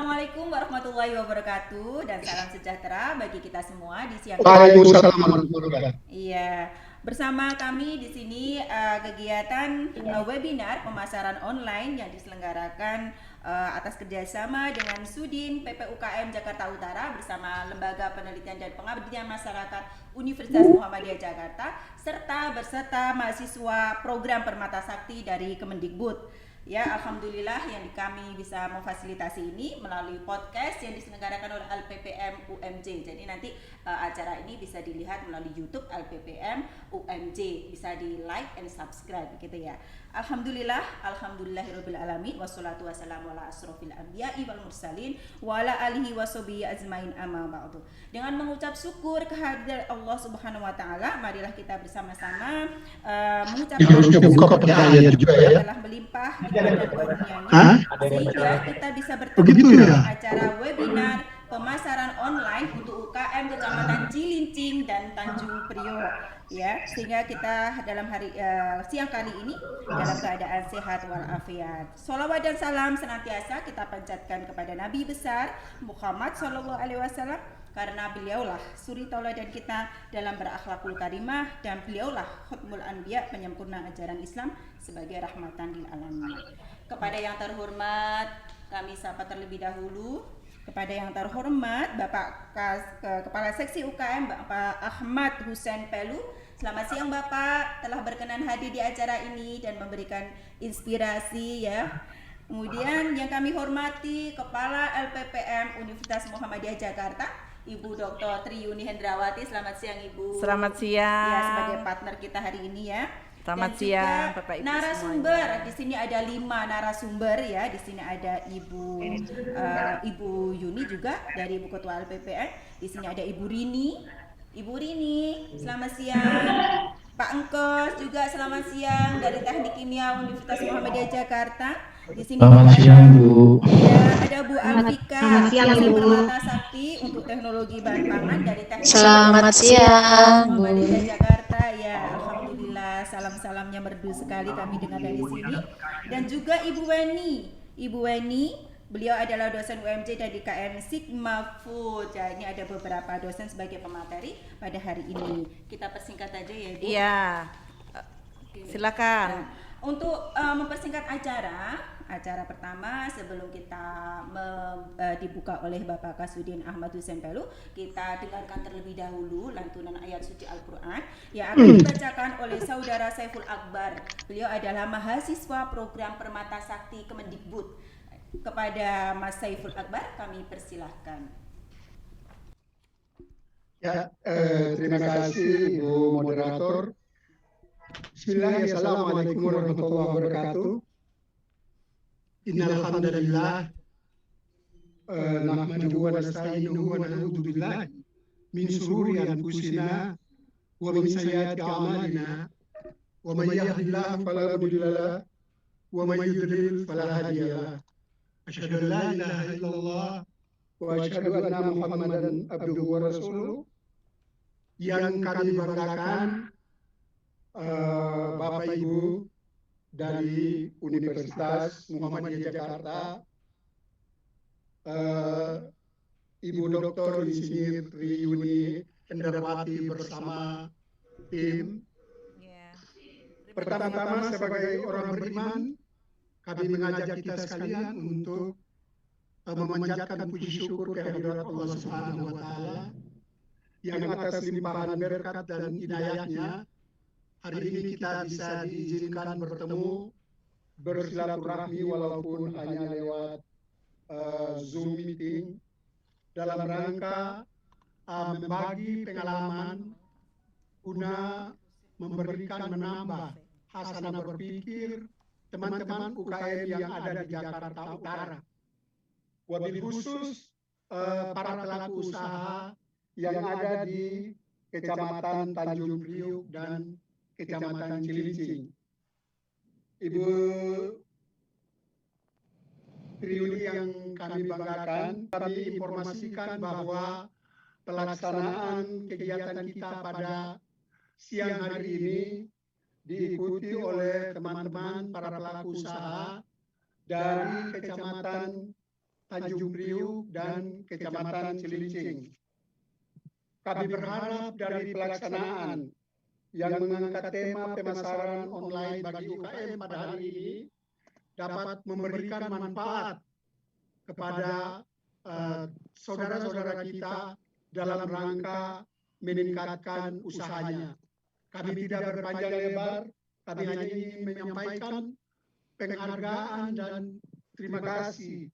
Assalamualaikum warahmatullahi wabarakatuh dan salam sejahtera bagi kita semua di siang hari. Waalaikumsalam warahmatullahi wabarakatuh. Iya, bersama kami di sini kegiatan webinar pemasaran online yang diselenggarakan atas kerjasama dengan Sudin PPUKM Jakarta Utara bersama Lembaga Penelitian dan Pengabdian Masyarakat Universitas Muhammadiyah Jakarta serta mahasiswa program Permata Sakti dari Kemendikbud. Ya, alhamdulillah yang kami bisa memfasilitasi ini melalui podcast yang diselenggarakan oleh LPPM UMJ. Jadi nanti acara ini bisa dilihat melalui YouTube LPPM UMJ, bisa di like and subscribe gitu ya. Alhamdulillah, alhamdulillahirabbil alamin wassalatu wassalamu ala asrofil anbiya'i wal mursalin wa ala alihi washabihi ajmain amma ba'du. Dengan mengucap syukur kehadirat Allah Subhanahu wa taala, marilah kita bersama-sama mengucapkan Harusnya buka pakai ayat juga ya. telah melimpah dan karunia-Nya sehingga kita bisa bertemu Begitu ya? dalam acara webinar pemasaran online untuk UKM Kecamatan Cilincing dan Tanjung Priok ya, sehingga kita dalam hari siang kali ini dalam keadaan sehat walafiat. Sholawat dan salam senantiasa kita panjatkan kepada Nabi besar Muhammad Shallallahu Alaihi Wasallam, karena beliaulah suri tauladan kita dalam berakhlakul karimah dan beliaulah khutbul anbiya, penyempurna ajaran Islam sebagai rahmatan lil alamin. Kepada yang terhormat kami sapa terlebih dahulu kepada yang terhormat Bapak Kepala Seksi UKM Bapak Ahmad Hussein Pelu. Selamat siang Bapak, telah berkenan hadir di acara ini dan memberikan inspirasi ya. Kemudian yang kami hormati Kepala LPPM Universitas Muhammadiyah Jakarta Ibu Dr. Triyuni Hendrawati. Selamat siang Ibu. Selamat siang. Ya, sebagai partner kita hari ini ya. Selamat Dan siang juga Bapak Ibu narasumber. semuanya. Di sini ada 5 narasumber ya. Di sini ada Ibu Yuni juga dari Ibu Ketua LPPM. Di sini ada Ibu Rini. Ibu Rini, selamat siang. Pak Engkos juga selamat siang dari Teknik Kimia Universitas Muhammadiyah Jakarta. Di sini Selamat siang, Bu. Ya, ada Bu Alfika Selamat siang, yang Bu. Permata Sakti untuk teknologi bahan pangan dari Teknik Selamat siang, Bu. Muhammadiyah Jakarta. Ya, alhamdulillah salam-salamnya merdu sekali kami dengar dari sini. Dan juga Ibu Weni, beliau adalah dosen UMJ dari KM Sigma Food. Ya, ini ada beberapa dosen sebagai pemateri pada hari ini. Kita persingkat aja ya, Bu. Iya. Silakan. Nah, untuk mempersingkat acara pertama sebelum kita dibuka oleh Bapak Kasudin Ahmad Hussein Pelu, kita dengarkan terlebih dahulu lantunan ayat suci Al-Quran yang akan dibacakan oleh Saudara Saiful Akbar. Beliau adalah mahasiswa program Permata Sakti Kemendikbud. Kepada Mas Saiful Akbar kami persilahkan. Ya, terima kasih Ibu Moderator. Bismillahirrahmanirrahim. Assalamualaikum warahmatullahi wabarakatuh. Innal hamdalillah nahmaduhu wa nasta'inuhu wa na'udzu billahi min shururi anfusina wa min sayyiati a'malina. Wa may yahdihillahu fala mudilla lahu wa may yudlil fala hadiya lahu. Asyhadu an la ilaha illallah wa asyhadu anna Muhammadan abduhu wa rasuluh. Yang kami banggakan Bapak Ibu dari Universitas Muhammadiyah Jakarta, Ibu Dr. Insinyur Triyuni Hendrawati bersama tim. Pertama-tama sebagai orang beriman, kami mengajak kita sekalian untuk memanjatkan puji syukur kehadirat Allah Subhanahu wa taala yang atas limpahan berkat dan hidayahnya hari ini kita bisa diizinkan bertemu, bersilaturahmi walaupun hanya lewat Zoom meeting dalam rangka membagi pengalaman guna memberikan menambah hasanah berpikir teman-teman UKM yang ada di Jakarta Utara. Wabil khusus para pelaku usaha yang ada di Kecamatan Tanjung Priok dan Kecamatan Cilincing. Ibu Triyuni yang kami banggakan, kami informasikan bahwa pelaksanaan kegiatan kita pada siang hari ini diikuti oleh teman-teman para pelaku usaha dari Kecamatan Tanjung Priuk, dan Kecamatan Cilincing. Kami berharap dari pelaksanaan yang mengangkat tema pemasaran online bagi UKM pada hari ini dapat memberikan manfaat kepada saudara-saudara kita dalam rangka meningkatkan usahanya. Kami tidak berpanjang lebar, kami hanya ingin menyampaikan penghargaan dan terima kasih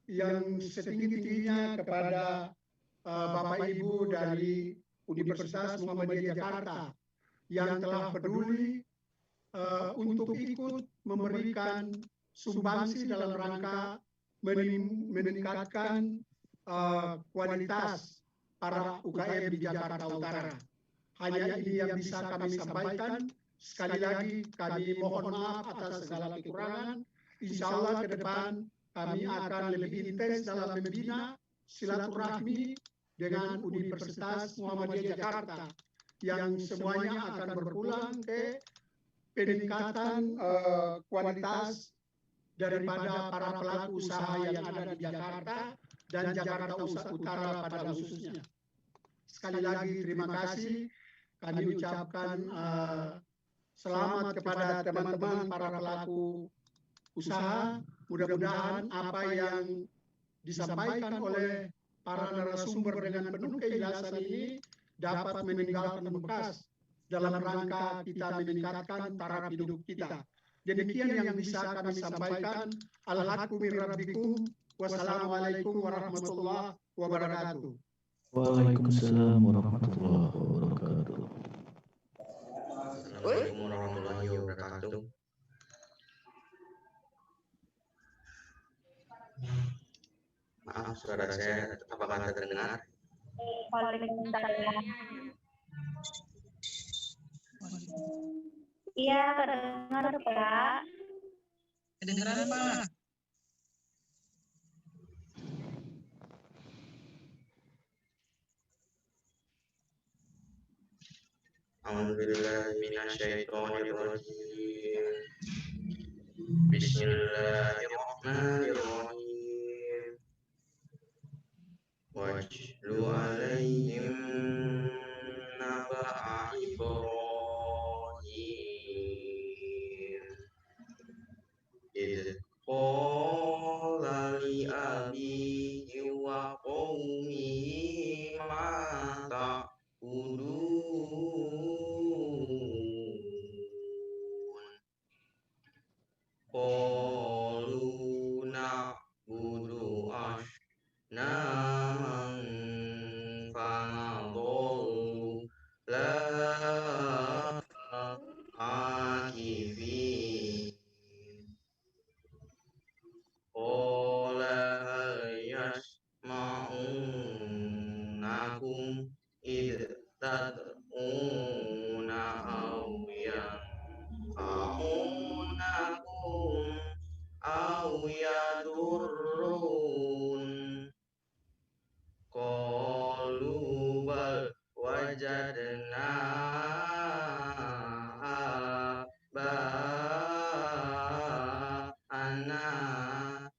yang setinggi-tingginya kepada Bapak Ibu dari Universitas Muhammadiyah Jakarta yang telah peduli untuk ikut memberikan sumbangsi dalam rangka meningkatkan kualitas para UKM di Jakarta Utara. Hanya ini yang bisa kami sampaikan. Sekali lagi kami mohon maaf atas segala kekurangan. Insya Allah ke depan kami akan lebih intens dalam membina silaturahmi dengan Universitas Muhammadiyah Jakarta yang semuanya akan berpulang ke peningkatan kualitas daripada para pelaku usaha yang ada di Jakarta dan Jakarta Utara pada khususnya. Sekali lagi terima kasih. Kami ucapkan selamat kepada teman-teman para pelaku usaha. Mudah-mudahan apa yang disampaikan oleh para narasumber dengan penuh keikhlasan ini dapat meninggalkan bekas dalam rangka kita meningkatkan taraf hidup kita. Demikian yang bisa kami sampaikan. Al-haqqu min rabbikum. Wassalamualaikum warahmatullahi wabarakatuh. Waalaikumsalam warahmatullahi wabarakatuh. Assalamualaikum warahmatullahi wabarakatuh. Maaf, suara saya apakah terdengar? Iya, terdengar Pak. Kedengeran Pak. A'udzubillahi minasyaitonirrajim. Bismillahirrahmanirrahim. Wajlu alaihim naba'a Ibrahim. Idh qala li abihi wa qaumihi ma ta'budun. Qalu na'budu asnaman fanadhallu laha akifin. Qala hal yasma'unakum idh tad'una aw yanfa'unakum aw yadurrun. Qalu bal wajadna aba'ana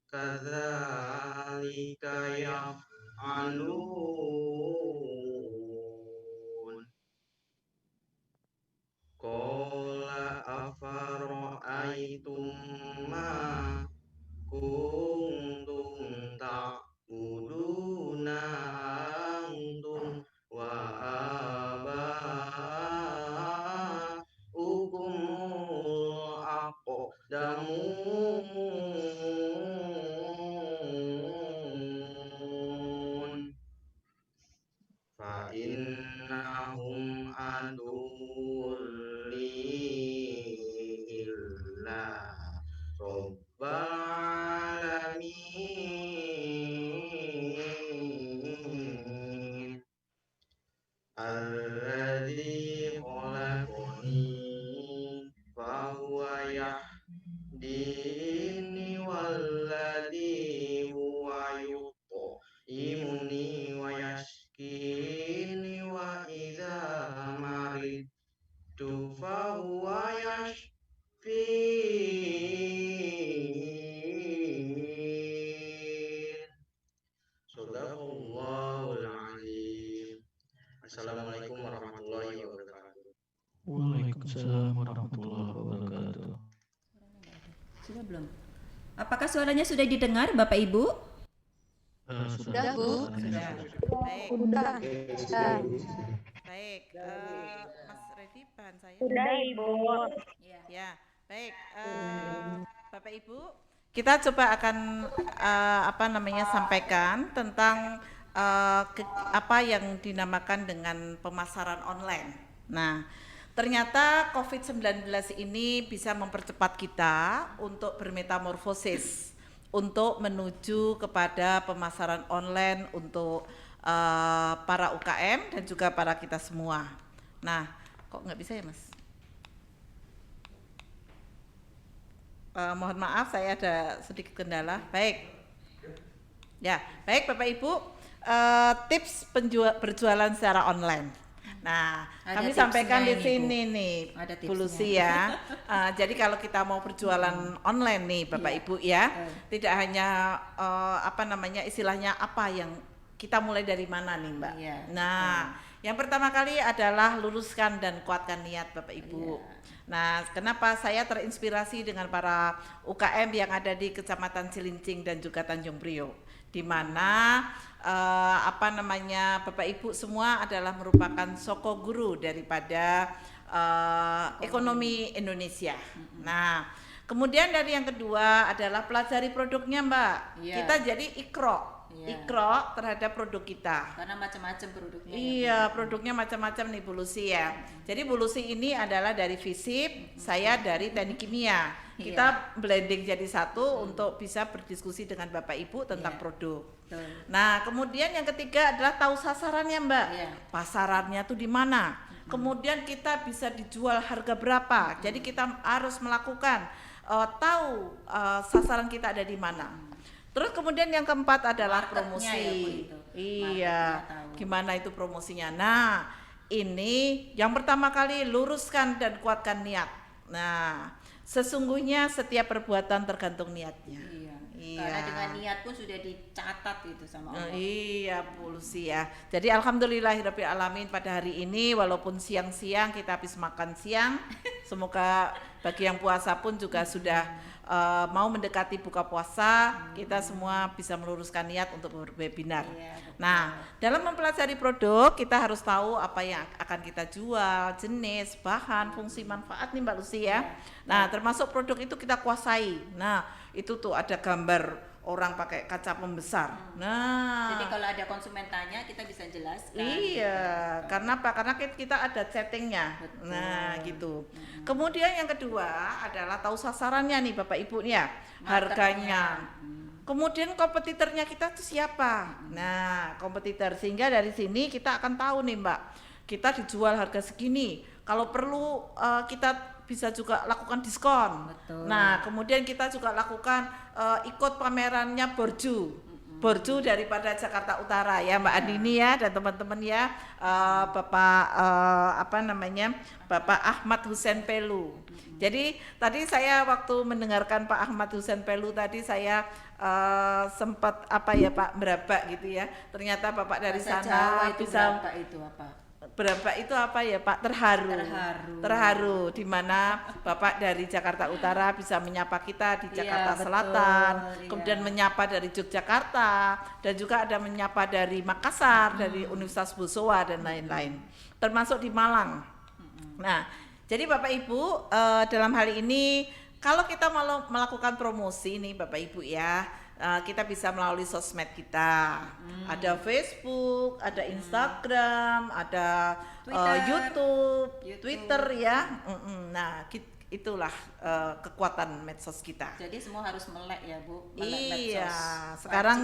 kadzalika yaf'alun. Qala afara'aytum ma kuntum ta'buduna antum wa aba'ukumul aqdamun fa innahum adulli illa rabbal alamin. Alladzi khalaqani fa huwa yahdini walladzi huwa yut'imuni wa yashkini wa idza maridtu fa huwa yashfin. Apakah suaranya sudah didengar Bapak Ibu? Sudah, Bu. Sudah. Baik. Sudah. Baik. Mas Redi, bahan saya. Sudah, Ibu. Ya, baik. Bapak Ibu, kita coba akan sampaikan tentang apa yang dinamakan dengan pemasaran online. Nah, ternyata COVID-19 ini bisa mempercepat kita untuk bermetamorfosis, untuk menuju kepada pemasaran online untuk para UKM dan juga para kita semua. Nah, kok nggak bisa ya, Mas? Mohon maaf, saya ada sedikit kendala. Baik. Ya, baik Bapak Ibu, tips berjualan secara online. Nah, Ada kami tipsnya sampaikan di ini, sini Bu. nih, Ada Bu tipsnya. Lucy ya. Jadi kalau kita mau berjualan online nih, Bapak Iya. Ibu ya, Betul. tidak hanya istilahnya apa yang kita mulai dari mana nih, Mbak? Iya, Nah, yang pertama kali adalah luruskan dan kuatkan niat Bapak Ibu. Iya. Nah, kenapa saya terinspirasi dengan para UKM yang ada di Kecamatan Cilincing dan juga Tanjung Priok, di mana Bapak Ibu semua adalah merupakan soko guru daripada ekonomi Indonesia. Nah, kemudian dari yang kedua adalah pelajari produknya, Mbak. Iya. Kita jadi ikro Iya. terhadap produk kita. Karena macam-macam produknya. Iya, produknya macam-macam nih Bu Lucy ya. Jadi Bu Lucy ini adalah dari FISIP, saya dari Teknik Kimia. Kita blending jadi satu untuk bisa berdiskusi dengan Bapak Ibu tentang Iya. produk. Betul. Nah, kemudian yang ketiga adalah tahu sasarannya, Mbak. Iya. Pasarannya tuh di mana? Kemudian kita bisa dijual harga berapa? Jadi kita harus melakukan tahu sasaran kita ada di mana. Terus kemudian yang keempat adalah Marketnya promosi. ya, Bu, itu. Iya, Marketnya tahu. gimana itu promosinya? Nah, ini yang pertama kali luruskan dan kuatkan niat. Nah, sesungguhnya setiap perbuatan tergantung niatnya. Iya. Iya. Karena dengan niat pun sudah dicatat itu sama Allah. Iya Bu Lucy ya. Jadi alhamdulillahirabbil alamin pada hari ini walaupun siang-siang kita habis makan siang, semoga bagi yang puasa pun juga sudah mau mendekati buka puasa, kita semua bisa meluruskan niat untuk berwebinar. Iya, betul. Nah, dalam mempelajari produk kita harus tahu apa yang akan kita jual, jenis, bahan, fungsi, manfaat nih Mbak Lucy ya. Nah, termasuk produk itu kita kuasai. Nah, itu tuh ada gambar orang pakai kaca pembesar. Nah, Jadi kalau ada konsumen tanya kita bisa jelaskan. iya, karena apa? Karena kita ada settingnya. Betul. Nah, gitu. Kemudian yang kedua adalah tahu sasarannya nih Bapak Ibu nih ya, harganya. Kemudian kompetitornya kita itu siapa? Nah, kompetitor, sehingga dari sini kita akan tahu nih Mbak, kita dijual harga segini. Kalau perlu kita bisa juga lakukan diskon. Betul. Nah, kemudian kita juga lakukan ikut pamerannya Borju daripada Jakarta Utara ya Mbak Andini ya dan teman-teman ya, Bapak Bapak Ahmad Hussein Pelu. Jadi tadi saya waktu mendengarkan Pak Ahmad Hussein Pelu tadi saya sempat Pak meraba gitu ya. Ternyata Bapak dari Bahasa sana Jawa itu bisa berapa itu apa? berapa itu apa ya Pak, terharu di mana Bapak dari Jakarta Utara bisa menyapa kita di Iya, Jakarta betul, Selatan, iya. kemudian menyapa dari Yogyakarta dan juga ada menyapa dari Makassar, dari Universitas Bosowa dan lain-lain, termasuk di Malang. Nah, jadi Bapak Ibu dalam hal ini kalau kita mau melakukan promosi nih Bapak Ibu ya, kita bisa melalui sosmed kita, ada Facebook, ada Instagram, ada YouTube, Twitter ya. Nah, itulah kekuatan medsos kita. Jadi semua harus melek ya Bu. Melek Iya, medsos. sekarang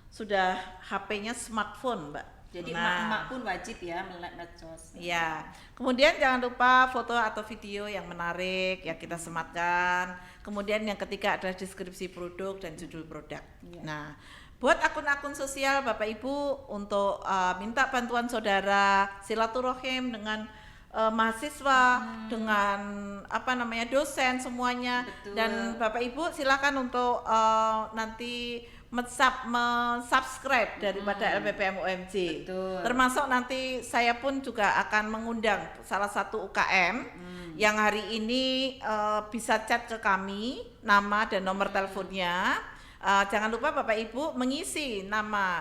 sudah HP-nya smartphone, Mbak. Jadi Nah, emak-emak pun wajib ya melek medsos. ya, kemudian jangan lupa foto atau video yang menarik yang kita sematkan. Kemudian yang ketiga adalah deskripsi produk dan judul produk. Iya. Nah, buat akun-akun sosial Bapak Ibu untuk minta bantuan saudara, silaturahim dengan mahasiswa, dengan apa namanya dosen semuanya. Betul. Dan Bapak Ibu silakan untuk nanti subscribe daripada LPPM UMJ. Betul. Termasuk nanti saya pun juga akan mengundang salah satu UKM yang hari ini bisa chat ke kami, nama dan nomor teleponnya. Jangan lupa Bapak Ibu mengisi nama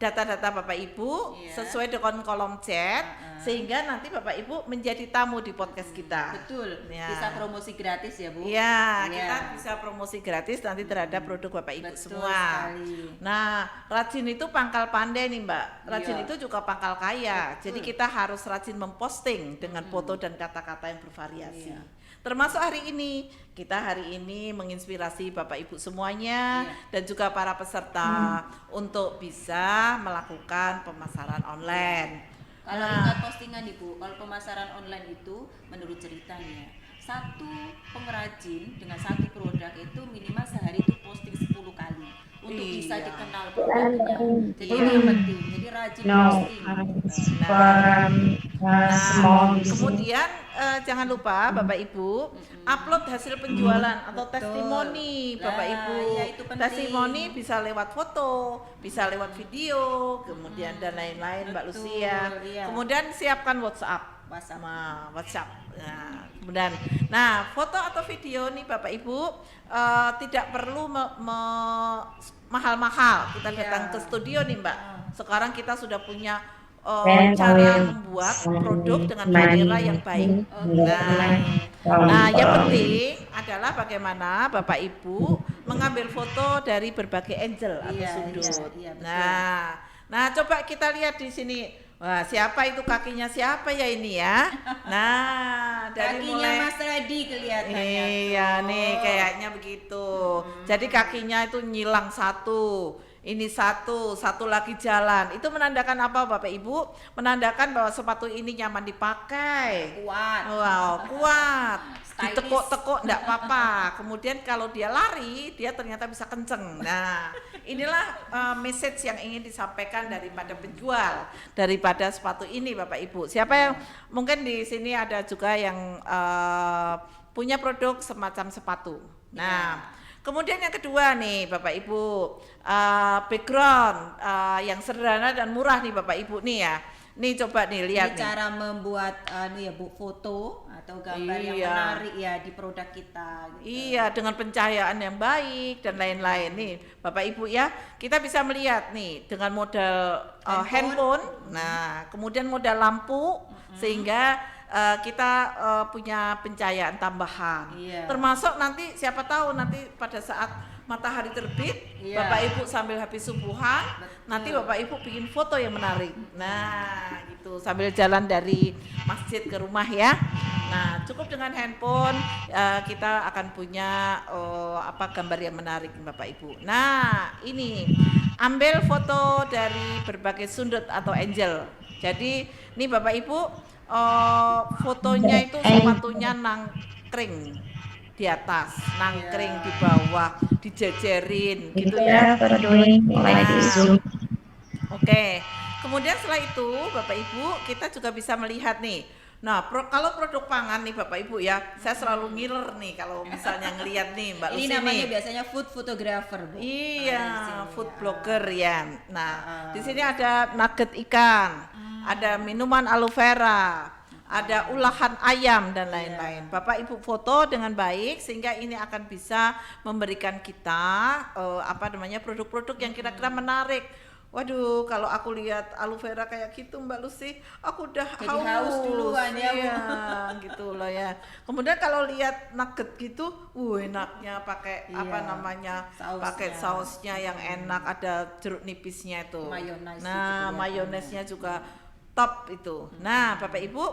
data-data Bapak Ibu sesuai dengan kolom chat, sehingga nanti Bapak Ibu menjadi tamu di podcast kita. Betul. Ya. Bisa promosi gratis ya, Bu. Iya, Iya. kita bisa promosi gratis nanti terhadap produk Bapak Ibu Betul semua. sekali. Nah, rajin itu pangkal pandai nih Mbak. Rajin Iya. itu juga pangkal kaya. Betul. Jadi kita harus rajin memposting dengan foto dan kata-kata yang bervariasi. Iya. Termasuk hari ini, kita hari ini menginspirasi Bapak Ibu semuanya dan juga para peserta untuk bisa melakukan pemasaran online. Kalau ingat postingan Ibu, kalau pemasaran online itu menurut ceritanya, satu pengrajin dengan satu produk itu minimal sehari itu posting 10 kali untuk bisa Iya. dikenal produknya. Jadi Iya. itu yang penting. Jadi rajin No, posting. Nah, kemudian jangan lupa Bapak Ibu upload hasil penjualan atau Betul. testimoni Bapak Nah, Ibu. iya, itu penting. Testimoni bisa lewat foto, bisa lewat video, kemudian dan lain-lain Mbak Betul, Lucia. iya. Kemudian siapkan WhatsApp. WhatsApp. Nah, kemudian, foto atau video nih Bapak Ibu tidak perlu mahal-mahal. Kita Iya. datang ke studio nih Mbak. Sekarang kita sudah punya Dan cara membuat produk dengan kamera yang baik. Nah, yang penting adalah bagaimana Bapak Ibu mengambil foto dari berbagai angle atau Iya, sudut. iya, betul. Nah, coba kita lihat di sini. Wah, siapa itu kakinya siapa ya ini ya? Nah, dari Kakinya mulai Mas Radi kelihatannya. iya tuh. nih kayaknya begitu. Jadi kakinya itu nyilang satu. Ini satu lagi jalan. Itu menandakan apa Bapak Ibu? Menandakan bahwa sepatu ini nyaman dipakai. Kuat. Wow, kuat. Stylish. Ditekuk-tekuk enggak apa-apa. Kemudian kalau dia lari, dia ternyata bisa kenceng. Nah, inilah message yang ingin disampaikan daripada penjual daripada sepatu ini Bapak Ibu. Siapa yang mungkin di sini ada juga yang punya produk semacam sepatu. Nah, kemudian yang kedua nih Bapak Ibu, background yang sederhana dan murah nih Bapak Ibu nih ya. Nih coba nih lihat Ini nih. cara membuat Bu, foto atau gambar yang Iya. menarik ya di produk kita gitu. Iya, dengan pencahayaan yang baik dan lain-lain nih Bapak Ibu ya. Kita bisa melihat nih dengan modal handphone. Nah, kemudian modal lampu sehingga kita punya pencahayaan tambahan. Iya. Termasuk nanti siapa tahu nanti pada saat matahari terbit, Iya. Bapak Ibu sambil habis subuhan, Betul. nanti Bapak Ibu bikin foto yang menarik. Nah, gitu sambil jalan dari masjid ke rumah ya. Nah, cukup dengan handphone kita akan punya gambar yang menarik Bapak Ibu. Nah, ini ambil foto dari berbagai sudut atau angle. Jadi, ini Bapak Ibu fotonya itu sepatunya nangkring di atas, nangkring di bawah, dijejerin gitu ya. Oke. Kemudian setelah itu Bapak Ibu kita juga bisa melihat nih. Nah, kalau produk pangan nih Bapak Ibu ya, saya selalu ngiler nih kalau misalnya ngelihat nih Mbak Ini Lucy namanya nih. biasanya food photographer, Bu. Iya, Ada di sini, food ya. blogger ya. Nah, di sini ada nugget ikan, ada minuman aloe vera, ada olahan ayam dan lain-lain. Bapak Ibu foto dengan baik sehingga ini akan bisa memberikan kita produk-produk yang kira-kira menarik. Waduh, kalau aku lihat aloe vera kayak gitu Mbak Lucy, aku udah Jadi haus duluan ya, Bu. Iya, gitu loh ya. Kemudian kalau lihat nugget gitu, enaknya pakai Iya, sausnya. pakai sausnya yang enak, ada jeruk nipisnya itu. Mayones itu Nah, kelihatannya. mayonesnya juga top itu. Nah, Bapak Ibu,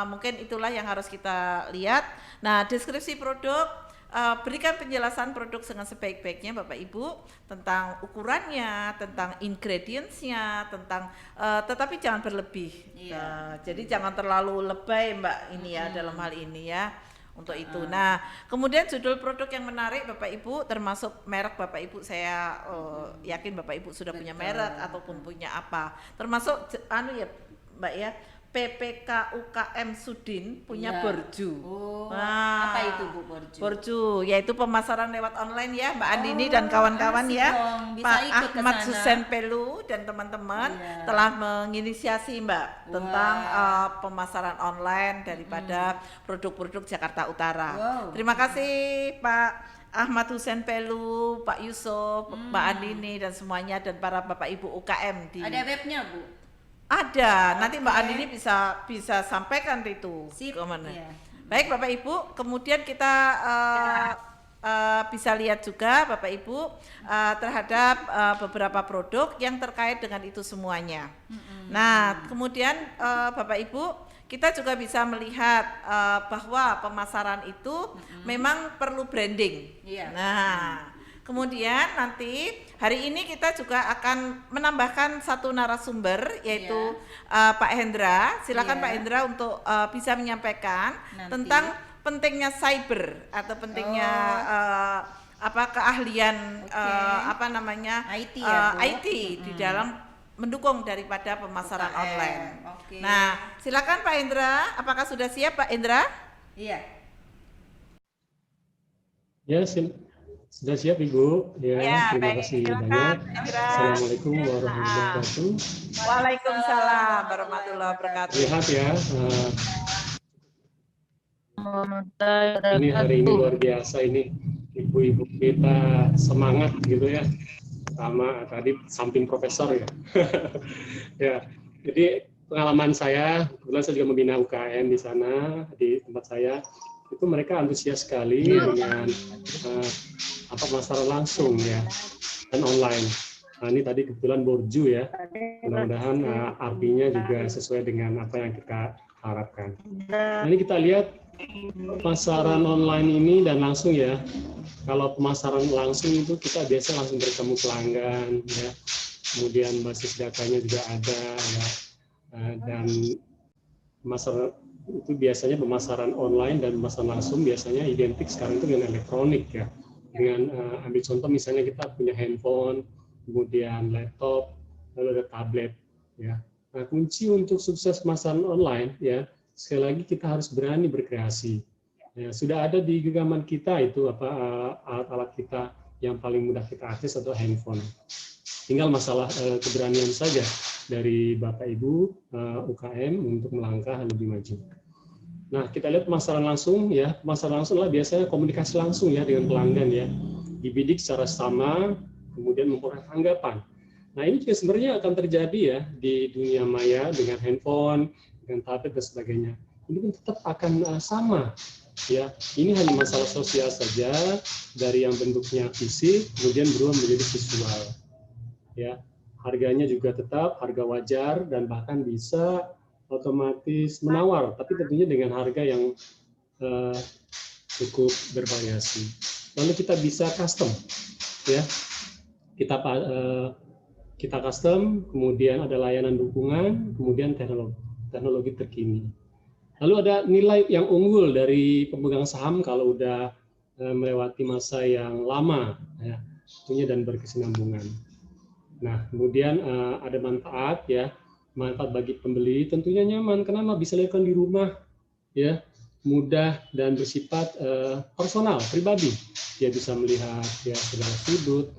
mungkin itulah yang harus kita lihat. Nah, deskripsi produk, berikan penjelasan produk dengan sebaik-baiknya Bapak Ibu tentang ukurannya, tentang ingredientsnya, tentang tetapi jangan berlebih. Iya. Jadi jangan terlalu lebay Mbak ini ya dalam hal ini ya. Untuk itu. Nah, kemudian judul produk yang menarik Bapak Ibu termasuk merek Bapak Ibu, saya yakin Bapak Ibu sudah punya merek ataupun punya apa. Termasuk ya Mbak ya, PPK UKM Sudin punya Iya. Borju. Oh, Nah, apa itu Bu Borju? Borju, yaitu pemasaran lewat online ya, Mbak Andini dan kawan-kawan asik ya. dong, bisa Pak ikut ke Ahmad sana. Susen Pelu dan teman-teman Iya. telah menginisiasi Mbak tentang pemasaran online daripada produk-produk Jakarta Utara. Wow. Terima kasih Pak Ahmad Husen Pelu, Pak Yusuf, Mbak Andini dan semuanya dan para Bapak Ibu UKM di Ada webnya Bu? ada, nanti Mbak Oke. Andini bisa sampaikan itu Sip, kemana. iya. Baik Bapak Ibu, kemudian kita bisa lihat juga Bapak Ibu terhadap beberapa produk yang terkait dengan itu semuanya. Nah, kemudian Bapak Ibu, kita juga bisa melihat bahwa pemasaran itu memang perlu branding. Iya. Nah, kemudian nanti hari ini kita juga akan menambahkan satu narasumber yaitu Pak Hendra. Silakan Iya. Pak Hendra untuk bisa menyampaikan Nanti. tentang pentingnya cyber atau pentingnya keahlian IT ya, Bu? IT di dalam mendukung daripada pemasaran UKM. online. Oke. Nah, silakan Pak Hendra. Apakah sudah siap Pak Hendra? Iya. Ya, sudah siap Ibu. Ya, Ya, terima baik. kasih Silakan, banyak. Hendra. Assalamualaikum warahmatullahi wabarakatuh. Waalaikumsalam warahmatullahi wabarakatuh. Lihat ya, ini hari ini luar biasa ini. Ibu-ibu kita semangat gitu ya. Pertama tadi samping profesor ya. Ya, jadi pengalaman saya, kebetulan saya juga membina UKM di sana di tempat saya. Itu mereka antusias sekali dengan pemasaran langsung ya dan online. Nah, ini tadi kebetulan Borju ya. Mudah-mudahan artinya juga sesuai dengan apa yang kita harapkan. Nah, ini kita lihat pemasaran online ini dan langsung ya. Kalau pemasaran langsung itu kita biasa langsung bertemu pelanggan ya. Kemudian basis datanya juga ada ya. Dan pemasaran itu biasanya pemasaran online dan pemasaran langsung biasanya identik sekarang itu dengan elektronik ya. Dengan ambil contoh misalnya kita punya handphone, kemudian laptop, lalu ada tablet ya. Nah, kunci untuk sukses pemasaran online ya, sekali lagi kita harus berani berkreasi. Ya, sudah ada di genggaman kita itu alat-alat kita yang paling mudah kita akses atau handphone. Tinggal masalah keberanian saja dari Bapak Ibu UKM untuk melangkah lebih maju. Nah, kita lihat pemasaran langsung ya. Pemasaran langsung adalah biasanya komunikasi langsung ya dengan pelanggan ya. Dibidik secara sama, kemudian memperoleh tanggapan. Nah, ini juga sebenarnya akan terjadi ya di dunia maya dengan handphone, dengan tablet dan sebagainya. Ini pun tetap akan sama. Ya, ini hanya masalah sosial saja dari yang bentuknya fisik kemudian berubah menjadi visual. Ya, harganya juga tetap harga wajar dan bahkan bisa otomatis menawar, tapi tentunya dengan harga yang cukup bervariasi. Lalu kita bisa custom, ya. Kita custom, kemudian ada layanan dukungan, kemudian teknologi terkini. Lalu ada nilai yang unggul dari pemegang saham kalau udah melewati masa yang lama, ya, tentunya dan berkesinambungan. Nah, kemudian ada manfaat, ya, manfaat bagi pembeli tentunya nyaman. Kenapa? Bisa dilakukan di rumah, ya, mudah dan bersifat personal, pribadi. Dia bisa melihat ya segala sudut,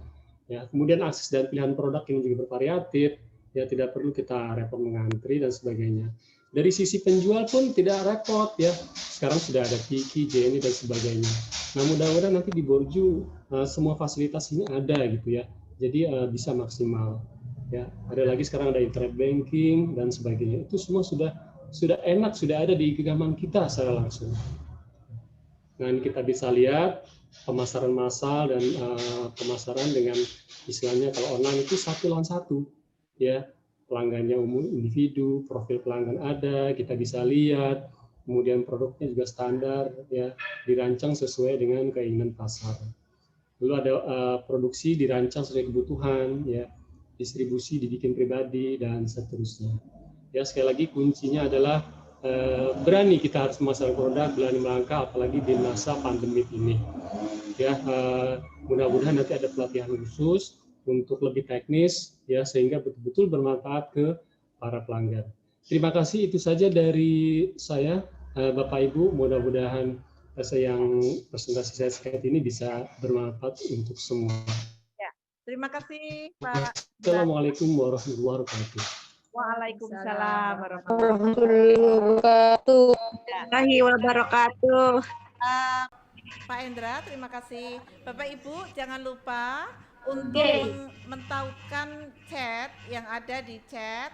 ya. Kemudian akses dan pilihan produk yang juga bervariatif, ya, tidak perlu kita repot mengantri dan sebagainya. Dari sisi penjual pun tidak repot ya. Sekarang sudah ada Tiki, Jenny dan sebagainya. Nah, mudah-mudahan nanti di Borju semua fasilitas ini ada gitu ya. Jadi bisa maksimal. Ya, ada lagi sekarang ada internet banking dan sebagainya. Itu semua sudah enak, sudah ada di genggaman kita secara langsung. Nah, ini kita bisa lihat pemasaran massal dan pemasaran dengan istilahnya kalau online itu 1 lawan 1 ya. Pelanggannya umum individu, profil pelanggan ada, kita bisa lihat, kemudian produknya juga standar, ya, dirancang sesuai dengan keinginan pasar. Lalu ada produksi dirancang sesuai kebutuhan, ya, distribusi dibikin pribadi dan seterusnya. Ya, sekali lagi kuncinya adalah berani kita harus memasarkan produk, berani melangkah, apalagi di masa pandemi ini. Ya, mudah-mudahan nanti ada pelatihan khusus untuk lebih teknis ya sehingga betul-betul bermanfaat ke para pelanggan. Terima kasih, itu saja dari saya, Bapak Ibu. Mudah-mudahan yang presentasi saya sekarang ini bisa bermanfaat untuk semua. Ya, terima kasih Pak. Assalamualaikum warahmatullahi wabarakatuh. Waalaikumsalam warahmatullahi wabarakatuh. Pak Endra, terima kasih. Bapak Ibu jangan lupa untuk mentautkan chat yang ada di chat,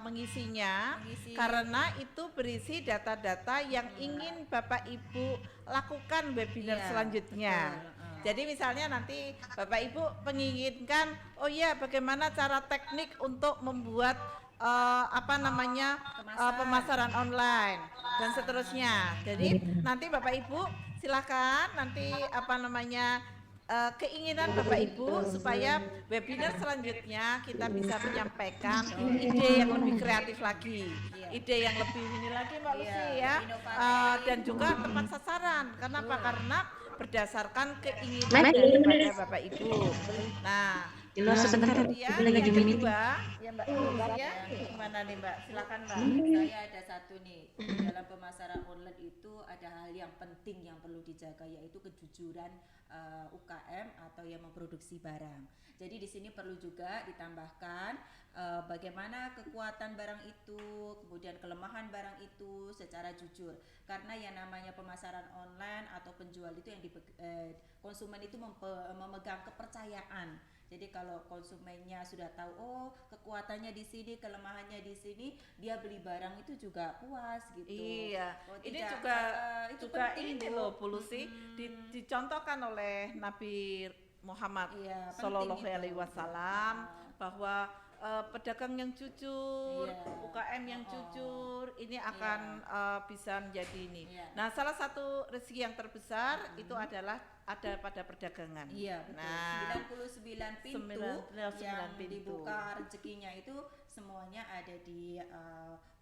mengisinya, karena itu berisi data-data yang ingin Bapak Ibu lakukan webinar selanjutnya. Jadi misalnya nanti Bapak Ibu menginginkan, oh ya bagaimana cara teknik untuk membuat pemasaran online dan seterusnya. Jadi nanti Bapak Ibu silakan nanti keinginan Bapak Ibu supaya webinar selanjutnya kita bisa menyampaikan ide yang lebih kreatif lagi, ide yang lebih ini lagi Mbak Lucy ya, dan juga tepat sasaran. Kenapa? Karena berdasarkan keinginan daripada Bapak Ibu. Nah, kemudian yang kedua, ya Mbak ya, gimana nih Mbak? Silakan Mbak. Saya ada satu nih, dalam pemasaran online itu ada hal yang penting yang perlu dijaga, yaitu kejujuran UKM atau yang memproduksi barang. Jadi di sini perlu juga ditambahkan bagaimana kekuatan barang itu, kemudian kelemahan barang itu secara jujur. Karena yang namanya pemasaran online atau penjual itu yang konsumen itu memegang kepercayaan. Jadi kalau konsumennya sudah tahu, oh kekuatannya di sini, kelemahannya di sini, dia beli barang itu juga puas gitu. Iya, ini itu juga penting ini loh Pulusi, dicontohkan oleh Nabi Muhammad Shallallahu Alaihi Wasallam bahwa pedagang yang jujur, UKM yang jujur, ini akan bisa menjadi ini. Nah, salah satu rezeki yang terbesar itu adalah ada pada perdagangan. Iya, betul. Nah, 99 pintu yang dibuka rezekinya itu semuanya ada di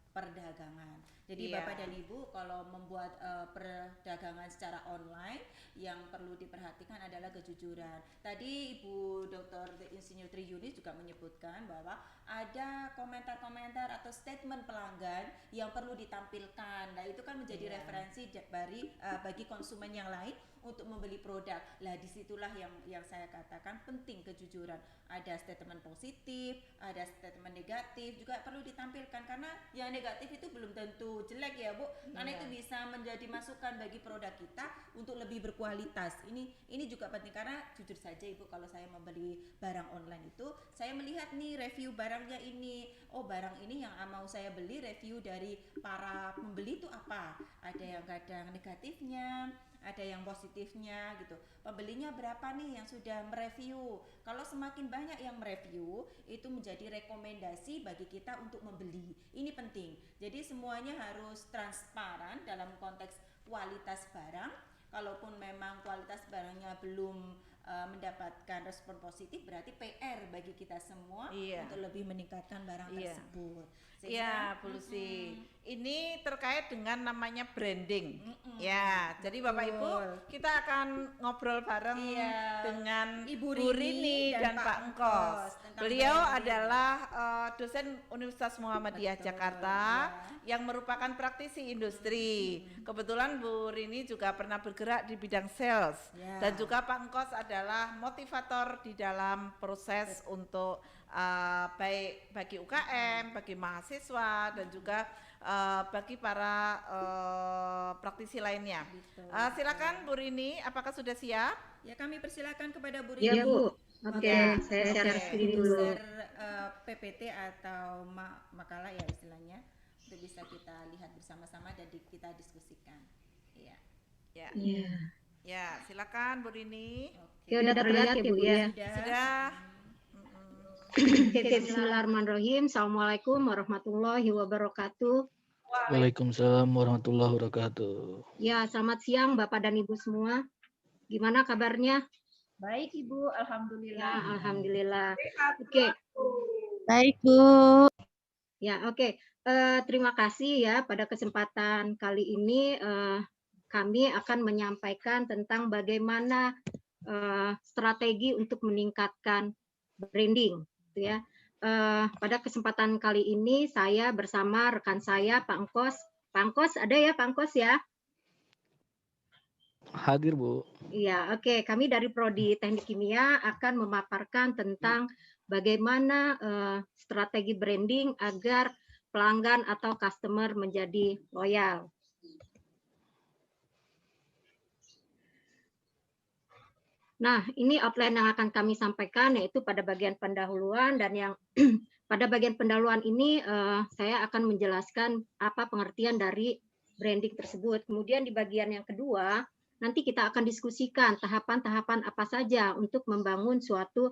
perdagangan. Jadi Bapak dan Ibu kalau membuat perdagangan secara online yang perlu diperhatikan adalah kejujuran. Tadi Ibu Dr. Insinyur Tri Yunis juga menyebutkan bahwa ada komentar-komentar atau statement pelanggan yang perlu ditampilkan. Nah, itu kan menjadi referensi bagi konsumen yang lain untuk membeli produk. Lah disitulah yang saya katakan penting kejujuran. Ada statement positif, ada statement negatif juga perlu ditampilkan, karena yang negatif itu belum tentu jelek ya Bu, karena itu bisa menjadi masukan bagi produk kita untuk lebih berkualitas. Ini juga penting, karena jujur saja Ibu, kalau saya membeli barang online itu saya melihat nih review barangnya ini, oh barang ini yang mau saya beli, review dari para pembeli itu apa, ada yang kadang negatifnya, ada yang positifnya gitu. Pembelinya berapa nih yang sudah mereview? Kalau semakin banyak yang mereview, itu menjadi rekomendasi bagi kita untuk membeli. Ini penting. Jadi semuanya harus transparan dalam konteks kualitas barang. Kalaupun memang kualitas barangnya belum mendapatkan respon positif, berarti PR bagi kita semua untuk lebih meningkatkan barang tersebut. Iya, Pulusi. Ini terkait dengan namanya branding. Ya, jadi Bapak Ibu, kita akan ngobrol bareng dengan Ibu Rini dan Pak Engkos. Beliau adalah dosen Universitas Muhammadiyah Jakarta yang merupakan praktisi industri. Kebetulan Bu Rini juga pernah bergerak di bidang sales, dan juga Pak Engkos adalah motivator di dalam proses untuk baik bagi UKM, bagi mahasiswa, dan juga bagi para praktisi lainnya. Silakan Bu Rini, apakah sudah siap? Ya, kami persilakan kepada Bu Rini. Ya Bu. Oke, saya share screen dulu. PPT atau makalah ya istilahnya, untuk bisa kita lihat bersama-sama dan kita diskusikan. Iya. Ya, silakan Bu Rini. Oke, udah terlihat ya Bu ya? Sudah. Bismillahirrahmanirrahim. Assalamualaikum warahmatullahi wabarakatuh. Waalaikumsalam warahmatullahi wabarakatuh. Ya, selamat siang Bapak dan Ibu semua. Gimana kabarnya? Baik Ibu, alhamdulillah. Ya, alhamdulillah. Oke. Baik Bu. Ya, oke. Terima kasih ya, pada kesempatan kali ini kami akan menyampaikan tentang bagaimana strategi untuk meningkatkan branding, gitu ya. pada kesempatan kali ini saya bersama rekan saya Pak Engkos. Pak Engkos ada ya Pak Engkos ya? Hadir, Bu. Iya, oke. Kami dari Prodi Teknik Kimia akan memaparkan tentang bagaimana strategi branding agar pelanggan atau customer menjadi loyal. Nah, ini outline yang akan kami sampaikan yaitu pada bagian pendahuluan, dan yang pada bagian pendahuluan ini saya akan menjelaskan apa pengertian dari branding tersebut. Kemudian di bagian yang kedua, nanti kita akan diskusikan tahapan-tahapan apa saja untuk membangun suatu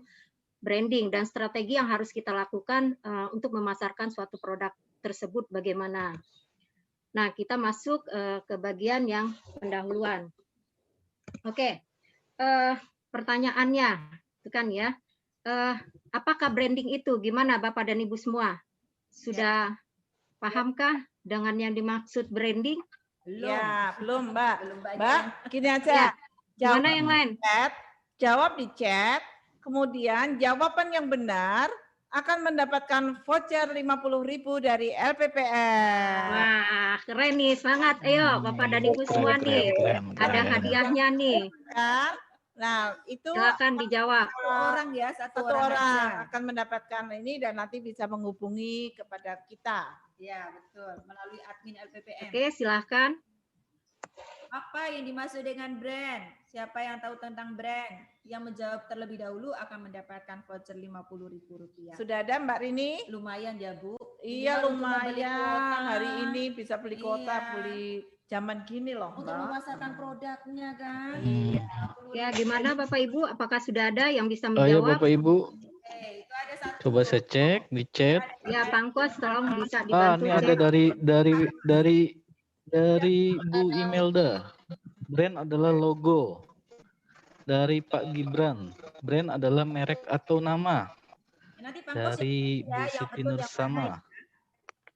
branding dan strategi yang harus kita lakukan untuk memasarkan suatu produk tersebut bagaimana. Nah, kita masuk ke bagian yang pendahuluan. Oke. Pertanyaannya, itu kan ya, apakah branding itu? Gimana Bapak dan Ibu semua? Sudah pahamkah dengan yang dimaksud branding? Ya, belum Mbak. Mbak, gini Ya. aja. Gimana yang lain? Jawab di chat, kemudian jawaban yang benar akan mendapatkan voucher 50.000 dari LPPR. Wah, keren nih, semangat. Ayo Bapak dan Ibu semua nih. Ada hadiahnya nih. Nah, itu silakan dijawab. Satu orang ya, satu orang aja. akan mendapatkan ini dan nanti bisa menghubungi kepada kita. Ya, betul. Melalui admin LPPM. Oke, silahkan. Apa yang dimaksud dengan brand? Siapa yang tahu tentang brand? Yang menjawab terlebih dahulu akan mendapatkan voucher Rp50.000. Sudah ada Mbak Rini? Lumayan ya, Bu. Iya, Minimal untuk membeli lumayan. kuota. Hari ini bisa beli kuota, Iya. beli zaman gini loh, Untuk Mbak. memasarkan produknya kan. Ya, gimana Bapak Ibu? Apakah sudah ada yang bisa Ayo menjawab? Bapak Ibu, Oke, itu ada satu. coba saya cek di chat. Ya, Pangkos, tolong bisa Ah, dibantu ini ada cek. dari Bu Imelda. Brand adalah logo. Dari Pak Gibran, brand adalah merek atau nama. Nanti Pangkos Dari ya, Bu yang Siti betul yang Nursama.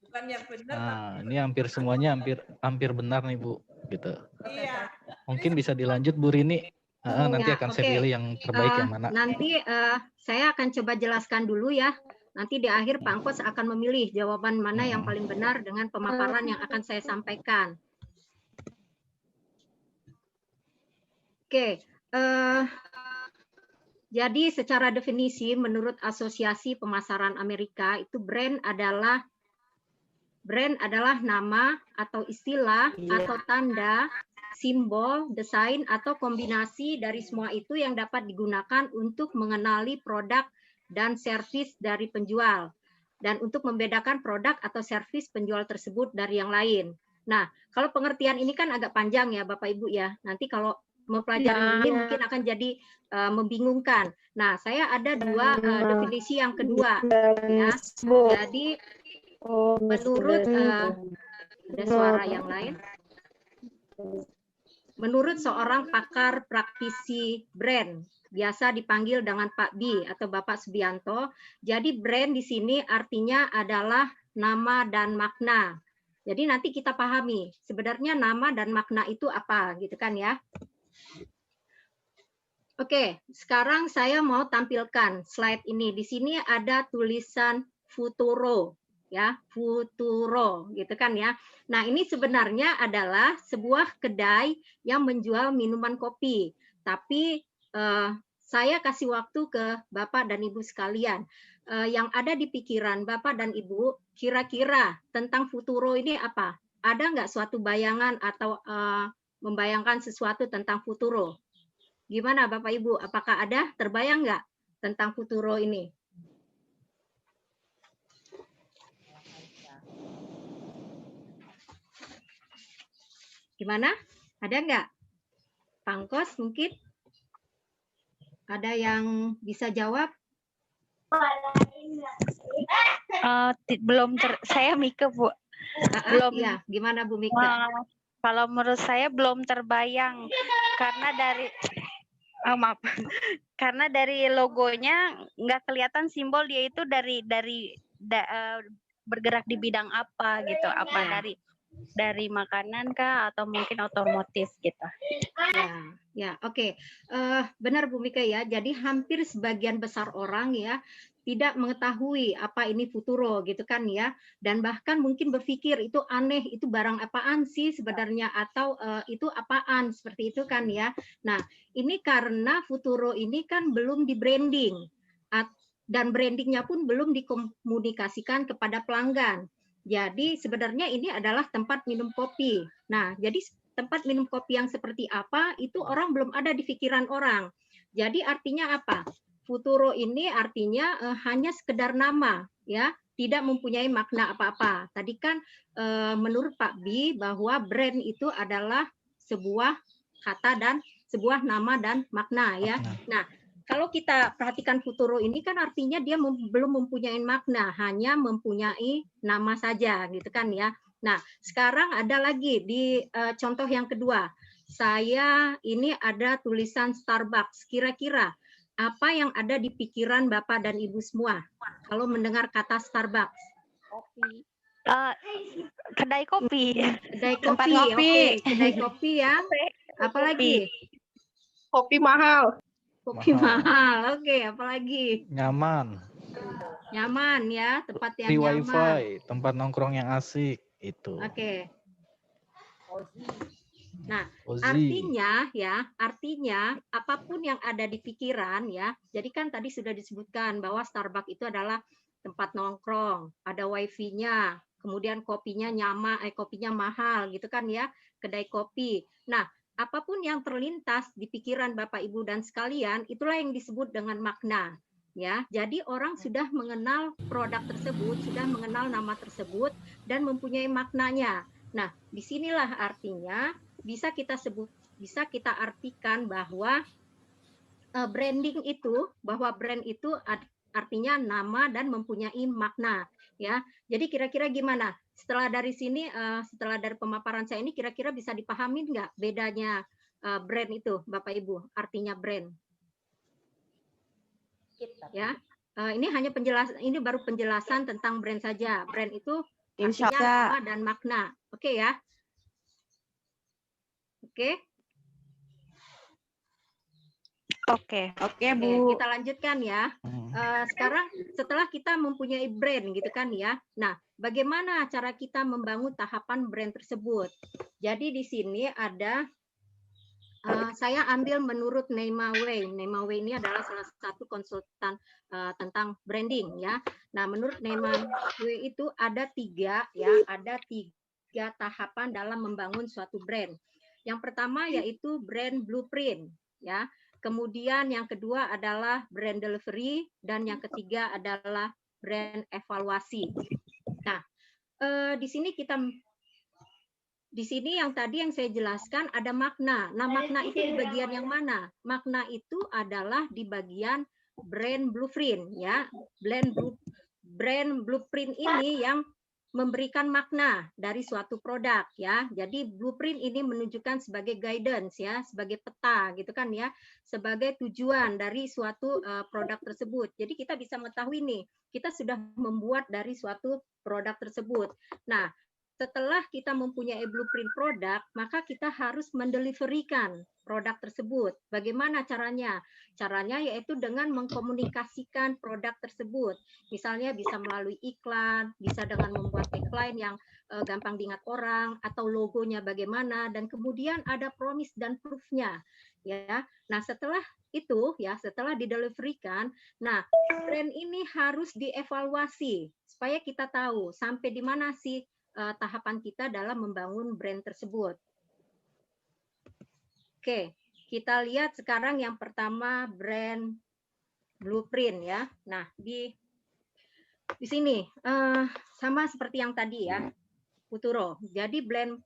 Bukan yang benar, Pak. Nah, ini hampir semuanya hampir benar nih Bu, gitu. Iya. Mungkin bisa dilanjut Bu Rini. Nanti Ya, akan saya oke. pilih yang terbaik yang mana. Nanti saya akan coba jelaskan dulu ya. Nanti di akhir Pangkos akan memilih jawaban mana yang paling benar dengan pemaparan yang akan saya sampaikan. Oke. Jadi secara definisi menurut Asosiasi Pemasaran Amerika itu brand adalah nama atau istilah atau tanda, simbol, desain atau kombinasi dari semua itu yang dapat digunakan untuk mengenali produk dan servis dari penjual dan untuk membedakan produk atau servis penjual tersebut dari yang lain. Nah, kalau pengertian ini kan agak panjang ya Bapak Ibu ya. Nanti kalau mempelajari ini mungkin akan jadi membingungkan. Nah, saya ada dua definisi yang kedua ya. Jadi menurut ada suara yang lain. Menurut seorang pakar praktisi brand, biasa dipanggil dengan Pak B atau Bapak Subianto, jadi brand di sini artinya adalah nama dan makna. Jadi nanti kita pahami sebenarnya nama dan makna itu apa, gitu kan ya. Oke, sekarang saya mau tampilkan slide ini. Di sini ada tulisan Futuro, ya, Futuro, gitu kan ya. Nah, ini sebenarnya adalah sebuah kedai yang menjual minuman kopi. Tapi saya kasih waktu ke Bapak dan Ibu sekalian. Yang ada di pikiran Bapak dan Ibu, kira-kira tentang Futuro ini apa? Ada nggak suatu bayangan atau membayangkan sesuatu tentang Futuro? Gimana Bapak Ibu? Apakah ada terbayang nggak tentang Futuro ini? Gimana? Ada nggak? Pangkos mungkin? Ada yang bisa jawab? Saya Mika Bu. Belum. Ya, gimana Bu Mika? Kalau menurut saya belum terbayang karena dari logonya nggak kelihatan simbol dia itu dari bergerak di bidang apa gitu, apa dari makanan kah atau mungkin otomotif gitu. Ya, oke. Benar Bu Mika ya. Jadi hampir sebagian besar orang ya tidak mengetahui apa ini futuro gitu kan ya, dan bahkan mungkin berpikir itu aneh, itu barang apaan sih sebenarnya, atau itu apaan seperti itu kan ya. Nah, ini karena futuro ini kan belum di branding dan brandingnya pun belum dikomunikasikan kepada pelanggan. Jadi sebenarnya ini adalah tempat minum kopi. Nah, jadi tempat minum kopi yang seperti apa itu orang belum ada di pikiran orang. Jadi artinya apa? Futuro ini artinya hanya sekedar nama, ya, tidak mempunyai makna apa-apa. Tadi kan menurut Pak Bi bahwa brand itu adalah sebuah kata dan sebuah nama dan makna, ya. Nah, kalau kita perhatikan futuro ini kan artinya dia belum mempunyai makna, hanya mempunyai nama saja, gitu kan ya. Nah, sekarang ada lagi di contoh yang kedua. Saya ini ada tulisan Starbucks. Kira-kira apa yang ada di pikiran Bapak dan Ibu semua kalau mendengar kata Starbucks? Kopi. Kedai kopi. Kedai Tempat kopi. ngopi. Oke, kedai kopi ya. Apalagi? Kopi mahal. Kopi mahal. Oke, apalagi? Nyaman. Nyaman ya, tempat yang Free nyaman. wifi, tempat nongkrong yang asik itu. Oke. Nah, Cozy. artinya apapun yang ada di pikiran ya. Jadi kan tadi sudah disebutkan bahwa Starbucks itu adalah tempat nongkrong, ada wifi-nya, kemudian kopinya kopinya mahal gitu kan ya, kedai kopi. Nah, apapun yang terlintas di pikiran Bapak Ibu dan sekalian, itulah yang disebut dengan makna. Ya, jadi orang sudah mengenal produk tersebut, sudah mengenal nama tersebut dan mempunyai maknanya. Nah, disinilah artinya bisa kita artikan bahwa branding itu, bahwa brand itu artinya nama dan mempunyai makna, ya. Jadi kira-kira gimana? Setelah dari sini, setelah dari pemaparan saya ini, kira-kira bisa dipahami nggak bedanya brand itu, Bapak Ibu? Artinya brand. Ya, ini hanya ini baru penjelasan tentang brand saja. Brand itu artinya nama dan makna. Oke ya? Oke. Oke, Bu. Kita lanjutkan ya. Sekarang setelah kita mempunyai brand gitu kan ya. Nah, bagaimana cara kita membangun tahapan brand tersebut? Jadi di sini ada saya ambil menurut Neema Wei. Neema Wei ini adalah salah satu konsultan tentang branding ya. Nah, menurut Neema Wei itu ada tiga tahapan dalam membangun suatu brand. Yang pertama yaitu brand blueprint ya. Kemudian yang kedua adalah brand delivery dan yang ketiga adalah brand evaluasi. Nah, di sini yang tadi yang saya jelaskan ada makna. Nah, makna itu di bagian yang mana? Makna itu adalah di bagian brand blueprint ya. Brand blueprint ini yang memberikan makna dari suatu produk ya. Jadi blueprint ini menunjukkan sebagai guidance ya, sebagai peta gitu kan ya, sebagai tujuan dari suatu produk tersebut. Jadi kita bisa mengetahui nih, kita sudah membuat dari suatu produk tersebut. Nah, setelah kita mempunyai blueprint produk, maka kita harus mendeliverikan produk tersebut. Bagaimana caranya? Caranya yaitu dengan mengkomunikasikan produk tersebut. Misalnya bisa melalui iklan, bisa dengan membuat tagline yang gampang diingat orang, atau logonya bagaimana, dan kemudian ada promise dan proof-nya. Ya. Nah, setelah itu ya, setelah dideliverikan, nah brand ini harus dievaluasi supaya kita tahu sampai di mana sih tahapan kita dalam membangun brand tersebut. Oke, kita lihat sekarang yang pertama brand blueprint ya. Nah, di sini sama seperti yang tadi ya, Futuro. Jadi brand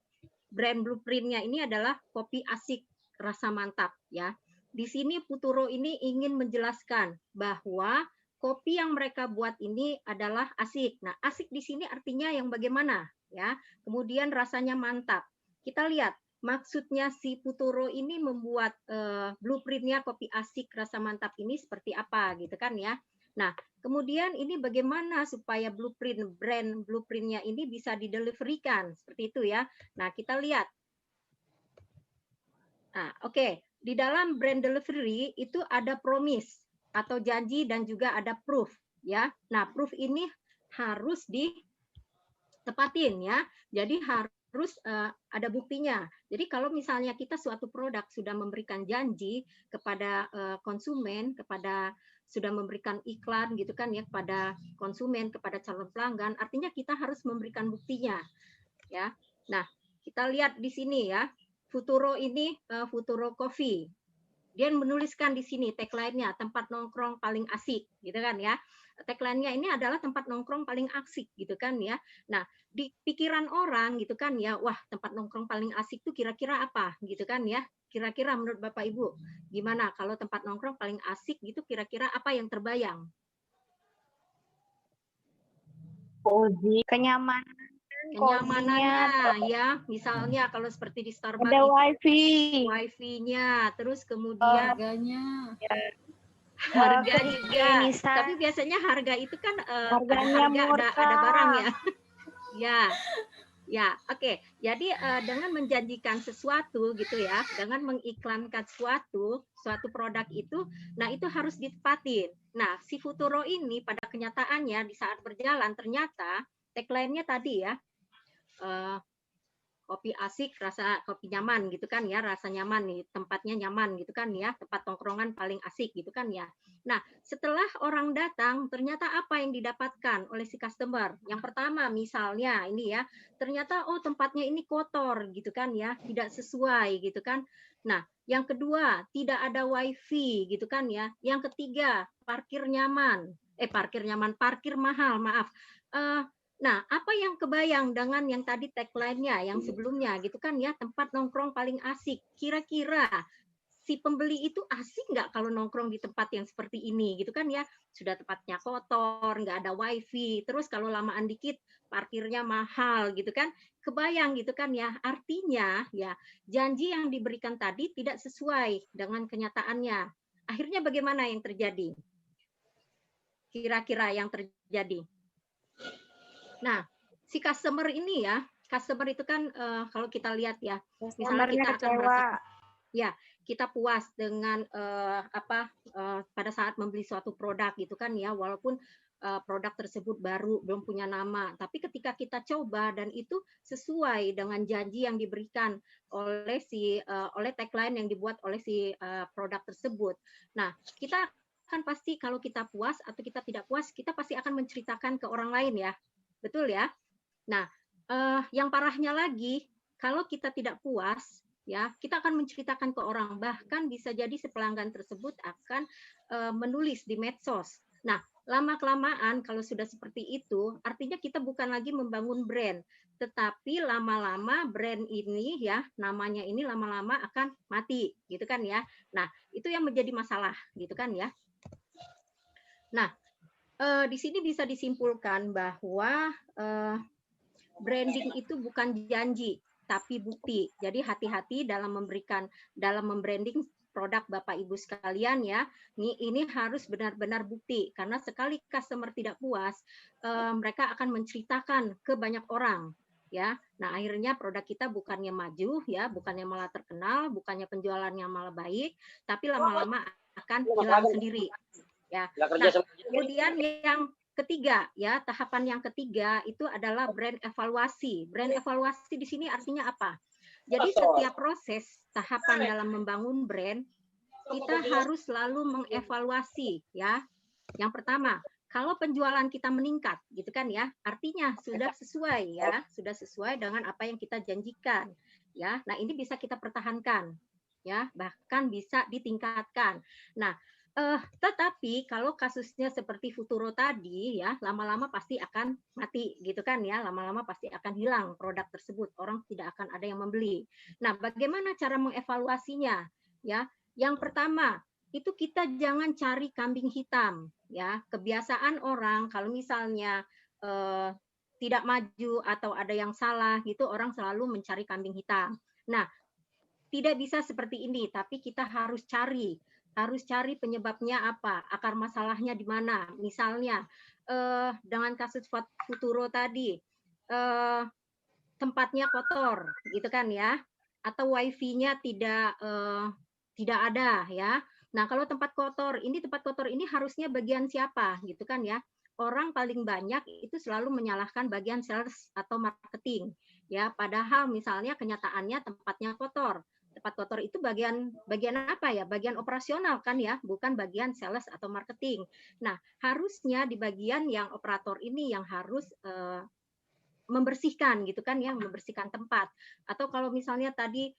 blueprintnya ini adalah kopi asik rasa mantap ya. Di sini Futuro ini ingin menjelaskan bahwa kopi yang mereka buat ini adalah asik. Nah, asik di sini artinya yang bagaimana? Ya, kemudian rasanya mantap. Kita lihat maksudnya si Futuro ini membuat blueprintnya kopi asik rasa mantap ini seperti apa gitu kan ya. Nah, kemudian ini bagaimana supaya brand blueprintnya ini bisa dideliverikan seperti itu ya. Nah, kita lihat. Nah, oke. Di dalam brand delivery itu ada promise atau janji dan juga ada proof ya. Nah, proof ini harus ditepatin ya. Jadi harus ada buktinya. Jadi kalau misalnya kita suatu produk sudah memberikan janji kepada konsumen, sudah memberikan iklan gitu kan ya kepada konsumen, kepada calon pelanggan, artinya kita harus memberikan buktinya ya. Nah, kita lihat di sini ya. Futuro ini Futuro Coffee. Dia menuliskan di sini tagline-nya tempat nongkrong paling asik gitu kan ya. Tagline-nya ini adalah tempat nongkrong paling asik gitu kan ya. Nah, di pikiran orang gitu kan ya, wah tempat nongkrong paling asik tuh kira-kira apa gitu kan ya. Kira-kira menurut Bapak Ibu gimana kalau tempat nongkrong paling asik gitu kira-kira apa yang terbayang? Kenyamanannya ya, misalnya kalau seperti di Starbucks ada wifi-nya, terus kemudian harga juga. Tapi biasanya harga itu kan harga ada barang ya. Ya, oke. Jadi dengan menjanjikan sesuatu gitu ya, dengan mengiklankan suatu produk itu, nah itu harus ditepatin. Nah, si Futuro ini pada kenyataannya di saat berjalan ternyata tagline-nya tadi ya, kopi asik, rasa kopi nyaman gitu kan ya, rasa nyaman nih, tempatnya nyaman gitu kan ya, tempat tongkrongan paling asik gitu kan ya. Nah, setelah orang datang, ternyata apa yang didapatkan oleh si customer? Yang pertama misalnya ini ya, ternyata oh tempatnya ini kotor gitu kan ya, tidak sesuai gitu kan. Nah, yang kedua, tidak ada wifi gitu kan ya. Yang ketiga, parkir mahal, maaf. Nah, apa yang kebayang dengan yang tadi tagline-nya, yang sebelumnya gitu kan ya, tempat nongkrong paling asik. Kira-kira si pembeli itu asik nggak kalau nongkrong di tempat yang seperti ini gitu kan ya. Sudah tempatnya kotor, nggak ada wifi, terus kalau lamaan dikit parkirnya mahal gitu kan. Kebayang gitu kan ya, artinya ya janji yang diberikan tadi tidak sesuai dengan kenyataannya. Akhirnya bagaimana yang terjadi? Kira-kira yang terjadi? Nah, si customer ini ya, customer itu kan kalau kita lihat ya, misalnya kita akan merasa, ya kita puas dengan pada saat membeli suatu produk gitu kan ya, walaupun produk tersebut baru belum punya nama, tapi ketika kita coba dan itu sesuai dengan janji yang diberikan oleh oleh tagline yang dibuat oleh si produk tersebut. Nah, kita akan pasti kalau kita puas atau kita tidak puas, kita pasti akan menceritakan ke orang lain ya. Betul ya. Nah, yang parahnya lagi, kalau kita tidak puas, ya kita akan menceritakan ke orang. Bahkan bisa jadi si pelanggan tersebut akan menulis di medsos. Nah, lama-kelamaan kalau sudah seperti itu, artinya kita bukan lagi membangun brand, tetapi lama-lama brand ini ya, namanya ini lama-lama akan mati, gitu kan ya. Nah, itu yang menjadi masalah, gitu kan ya. Nah, di sini bisa disimpulkan bahwa branding itu bukan janji, tapi bukti. Jadi hati-hati dalam membranding produk Bapak Ibu sekalian ya. Ini harus benar-benar bukti karena sekali customer tidak puas, mereka akan menceritakan ke banyak orang ya. Nah, akhirnya produk kita bukannya maju ya, bukannya malah terkenal, bukannya penjualannya malah baik, tapi lama-lama akan hilang sendiri. Ya. Nah, kemudian yang ketiga ya, tahapan yang ketiga itu adalah brand evaluasi. Brand evaluasi di sini artinya apa? Jadi setiap proses tahapan dalam membangun brand kita harus selalu mengevaluasi ya. Yang pertama, kalau penjualan kita meningkat gitu kan ya, artinya sudah sesuai ya, sudah sesuai dengan apa yang kita janjikan ya. Nah, ini bisa kita pertahankan ya, bahkan bisa ditingkatkan. Nah, tetapi kalau kasusnya seperti Futuro tadi ya, lama-lama pasti akan mati gitu kan ya, lama-lama pasti akan hilang produk tersebut, orang tidak akan ada yang membeli. Nah, bagaimana cara mengevaluasinya ya? Yang pertama, itu kita jangan cari kambing hitam ya. Kebiasaan orang kalau misalnya tidak maju atau ada yang salah gitu, orang selalu mencari kambing hitam. Nah, tidak bisa seperti ini, tapi kita harus cari harus cari penyebabnya apa, akar masalahnya di mana. Misalnya dengan kasus Futuro tadi, tempatnya kotor, gitu kan ya, atau wifi-nya tidak ada ya. Nah, kalau tempat kotor ini harusnya bagian siapa, gitu kan ya? Orang paling banyak itu selalu menyalahkan bagian sales atau marketing, ya. Padahal misalnya kenyataannya tempatnya kotor. Tempat kotor itu bagian apa ya? Bagian operasional kan ya, bukan bagian sales atau marketing. Nah, harusnya di bagian yang operator ini yang harus membersihkan gitu kan ya, membersihkan tempat. Atau kalau misalnya tadi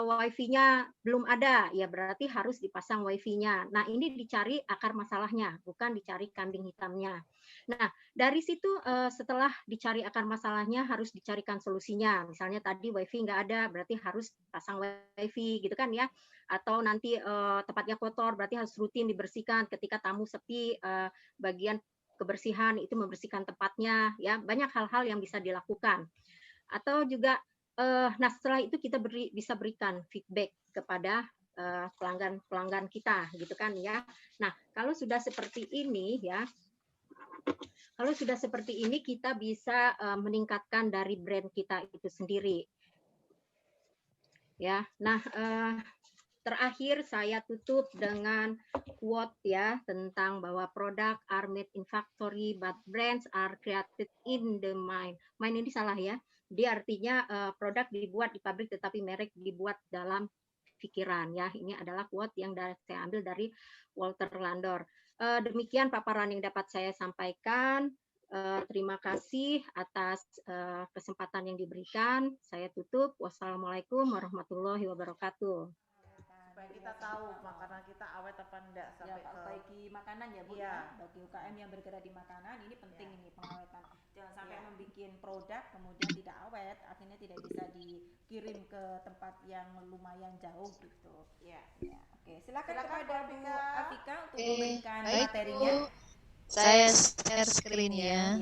wifi-nya belum ada, ya berarti harus dipasang wifi-nya. Nah, ini dicari akar masalahnya, bukan dicari kambing hitamnya. Nah, dari situ setelah dicari akar masalahnya harus dicarikan solusinya. Misalnya tadi wifi nggak ada, berarti harus pasang wifi gitu kan ya. Atau nanti tempatnya kotor, berarti harus rutin dibersihkan ketika tamu sepi, bagian kebersihan itu membersihkan tempatnya ya, banyak hal-hal yang bisa dilakukan. Atau juga nah setelah itu kita bisa berikan feedback kepada pelanggan kita gitu kan ya. Nah, kalau sudah seperti ini ya, kalau sudah seperti ini kita bisa meningkatkan dari brand kita itu sendiri. Ya. Nah, terakhir saya tutup dengan quote ya tentang bahwa product are made in factory but brands are created in the mind. Mind ini salah ya. Dia artinya produk dibuat di pabrik tetapi merek dibuat dalam pikiran ya. Ini adalah quote yang saya ambil dari Walter Landor. Demikian paparan yang dapat saya sampaikan. Terima kasih atas kesempatan yang diberikan. Saya tutup. Wassalamualaikum warahmatullahi wabarakatuh. Supaya kita tahu makanan kita awet apa enggak sampai ya, bagi makanan ya Bu ya. Bagi UKM yang bergerak di makanan ini penting ini pengawetan. Jangan sampai membuat produk kemudian tidak awet, akhirnya tidak bisa dikirim ke tempat yang lumayan jauh gitu. Ya. Oke, silakan kepada Bu Afika untuk memberikan materinya. Saya share screen ya.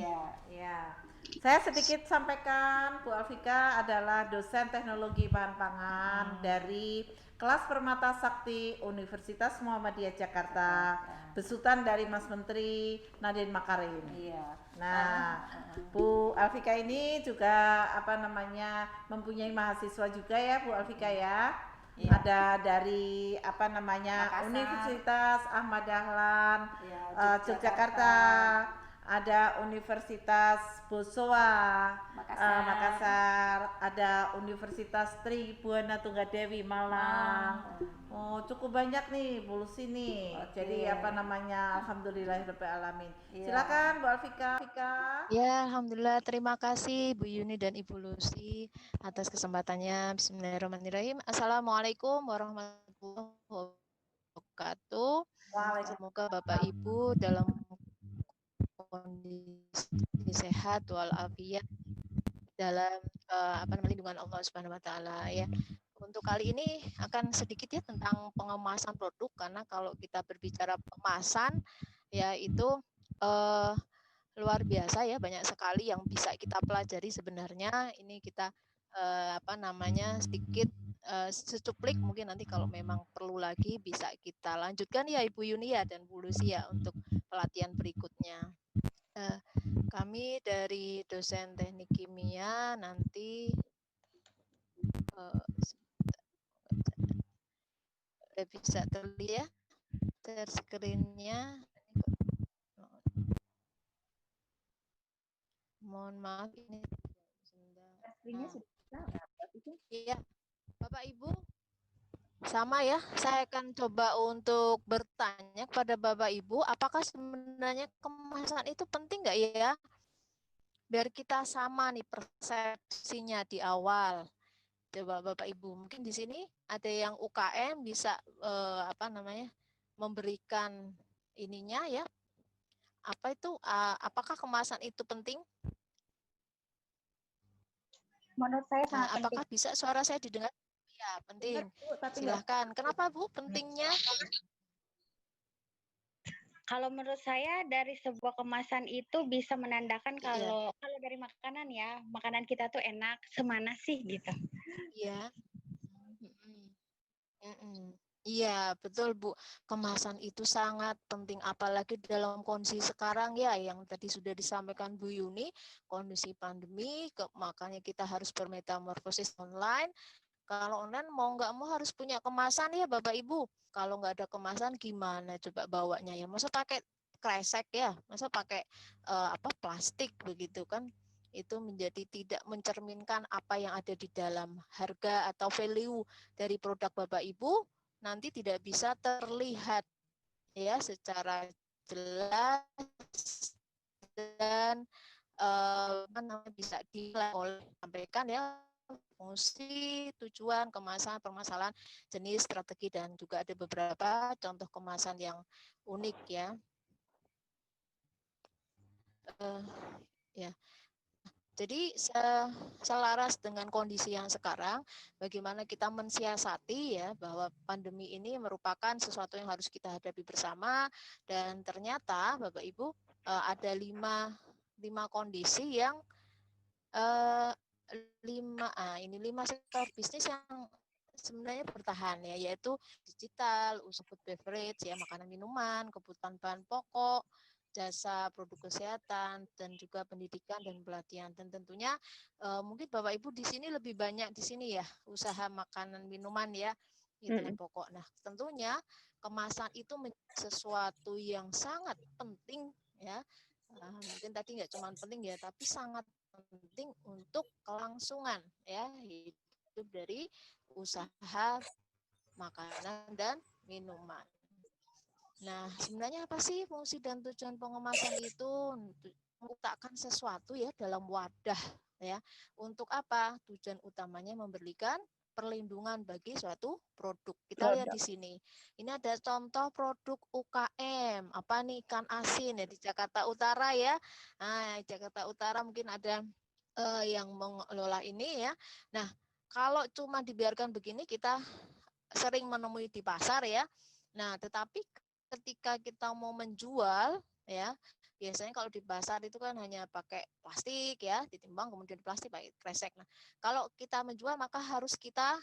Ya. Saya sedikit sampaikan, Bu Alfika adalah dosen teknologi bahan pangan dari kelas Permata Sakti Universitas Muhammadiyah Jakarta, besutan dari Mas Menteri Nadiem Makarim. Nah, Bu Alfika ini juga mempunyai mahasiswa juga ya, Bu Alfika ya. Ada dari Makassar, Universitas Ahmad Dahlan, Yogyakarta, ada Universitas Bosowa, Makassar, ada Universitas Tribhuwana Tunggadewi Malang. Oh, cukup banyak nih Bu Lucy nih. Jadi alhamdulillahirabbil alamin. Silakan Bu Alfika. Ya, alhamdulillah, terima kasih Bu Yuni dan Ibu Lucy atas kesempatannya. Bismillahirrahmanirrahim. Assalamualaikum warahmatullahi wabarakatuh. Semoga Bapak Ibu dalam kondisi sehat walafiat dalam lindungan Allah Subhanahu wa taala ya. Untuk kali ini akan sedikit ya tentang pengemasan produk, karena kalau kita berbicara pengemasan ya itu luar biasa ya, banyak sekali yang bisa kita pelajari sebenarnya. Ini kita sedikit secuplik, mungkin nanti kalau memang perlu lagi bisa kita lanjutkan ya Ibu Yuni ya dan Bu Lucy ya untuk pelatihan berikutnya. Kami dari dosen teknik kimia nanti bisa terlihat ya share screen-nya. Mohon maaf ini screen-nya sudah. Iya, Bapak Ibu sama ya, saya akan coba untuk bertanya kepada Bapak Ibu, apakah sebenarnya kemasan itu penting nggak ya? Biar kita sama nih persepsinya di awal. Coba Bapak Ibu, mungkin di sini ada yang UKM bisa memberikan ininya ya. Apa itu? Apakah kemasan itu penting? Menurut saya sangat apakah penting. Bisa suara saya didengar? Ya, penting. Silahkan. Kenapa Bu pentingnya? Kalau menurut saya dari sebuah kemasan itu bisa menandakan kalau dari makanan ya, makanan kita tuh enak, semana sih gitu. Iya. Iya, betul Bu. Kemasan itu sangat penting, apalagi dalam kondisi sekarang ya, yang tadi sudah disampaikan Bu Yuni, kondisi pandemi, makanya kita harus bermetamorfosis online. Kalau online mau nggak mau harus punya kemasan ya Bapak Ibu. Kalau nggak ada kemasan gimana coba bawanya ya? Masa pakai kresek ya? Masa pakai plastik begitu kan? Itu menjadi tidak mencerminkan apa yang ada di dalam harga atau value dari produk Bapak Ibu nanti tidak bisa terlihat ya secara jelas dan bisa disampaikan ya fungsi, tujuan, kemasan, permasalahan, jenis, strategi, dan juga ada beberapa contoh kemasan yang unik ya. Ya. Jadi selaras dengan kondisi yang sekarang, bagaimana kita mensiasati ya bahwa pandemi ini merupakan sesuatu yang harus kita hadapi bersama, dan ternyata Bapak Ibu ada lima kondisi yang lima sektor bisnis yang sebenarnya bertahan ya, yaitu digital, usaha food beverage ya, makanan minuman, kebutuhan bahan pokok, jasa produk kesehatan, dan juga pendidikan dan pelatihan. Dan tentunya mungkin Bapak Ibu di sini lebih banyak di sini ya usaha makanan minuman ya, itu yang pokok. Nah, tentunya kemasan itu menjadi sesuatu yang sangat penting ya. Mungkin tadi nggak cuma penting ya, tapi sangat penting untuk kelangsungan ya hidup dari usaha makanan dan minuman. Nah, sebenarnya apa sih fungsi dan tujuan pengemasan itu? Meletakkan sesuatu ya dalam wadah ya. Untuk apa? Tujuan utamanya memberikan perlindungan bagi suatu produk. Kita lihat di sini. Ini ada contoh produk UKM. Apa nih? Ikan asin ya di Jakarta Utara ya. Nah, Jakarta Utara mungkin ada yang mengelola ini ya. Nah, kalau cuma dibiarkan begini kita sering menemui di pasar ya. Nah, tetapi ketika kita mau menjual ya, biasanya kalau di pasar itu kan hanya pakai plastik ya, ditimbang kemudian plastik pakai kresek. Nah, kalau kita menjual maka harus kita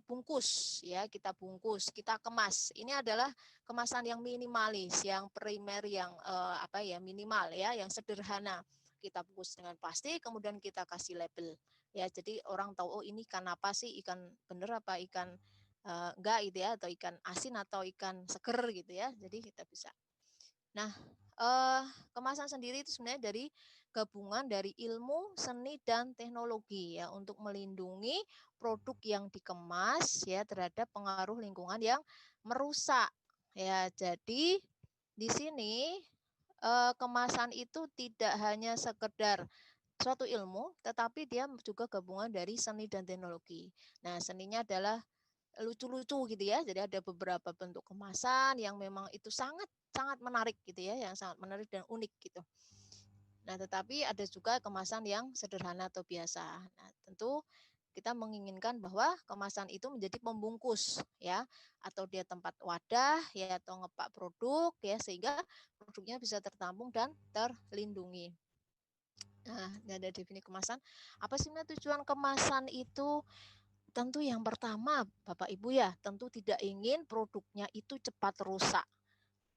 bungkus ya, kita bungkus, kita kemas. Ini adalah kemasan yang minimalis, yang primer, yang minimal ya, yang sederhana. Kita bungkus dengan plastik, kemudian kita kasih label ya, jadi orang tahu oh ini ikan apa sih, ikan bener apa ikan enggak gitu ya, atau ikan asin atau ikan seger gitu ya. Jadi kita bisa. Nah, kemasan sendiri itu sebenarnya dari gabungan dari ilmu, seni, dan teknologi ya untuk melindungi produk yang dikemas ya terhadap pengaruh lingkungan yang merusak ya. Jadi di sini kemasan itu tidak hanya sekedar suatu ilmu, tetapi dia juga gabungan dari seni dan teknologi. Nah, seninya adalah lucu-lucu gitu ya. Jadi ada beberapa bentuk kemasan yang memang itu sangat menarik gitu ya, yang sangat menarik dan unik gitu. Nah, tetapi ada juga kemasan yang sederhana atau biasa. Nah, tentu kita menginginkan bahwa kemasan itu menjadi pembungkus ya, atau dia tempat wadah ya, atau ngepak produk ya, sehingga produknya bisa tertampung dan terlindungi. Nah, ini ada definisi kemasan. Apa sih tujuan kemasan itu? Tentu yang pertama, Bapak Ibu ya, tentu tidak ingin produknya itu cepat rusak.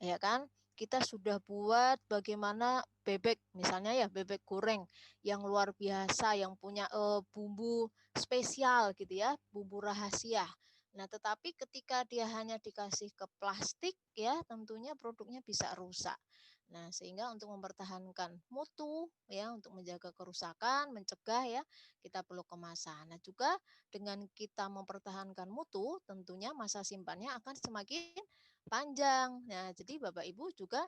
Ya kan? Kita sudah buat bagaimana bebek, misalnya ya bebek goreng yang luar biasa, yang punya bumbu spesial gitu ya, bumbu rahasia. Nah, tetapi ketika dia hanya dikasih ke plastik ya, tentunya produknya bisa rusak. Nah, sehingga untuk mempertahankan mutu ya, untuk menjaga kerusakan, mencegah ya, kita perlu kemasan. Nah, juga dengan kita mempertahankan mutu, tentunya masa simpannya akan semakin panjang. Nah, jadi Bapak Ibu juga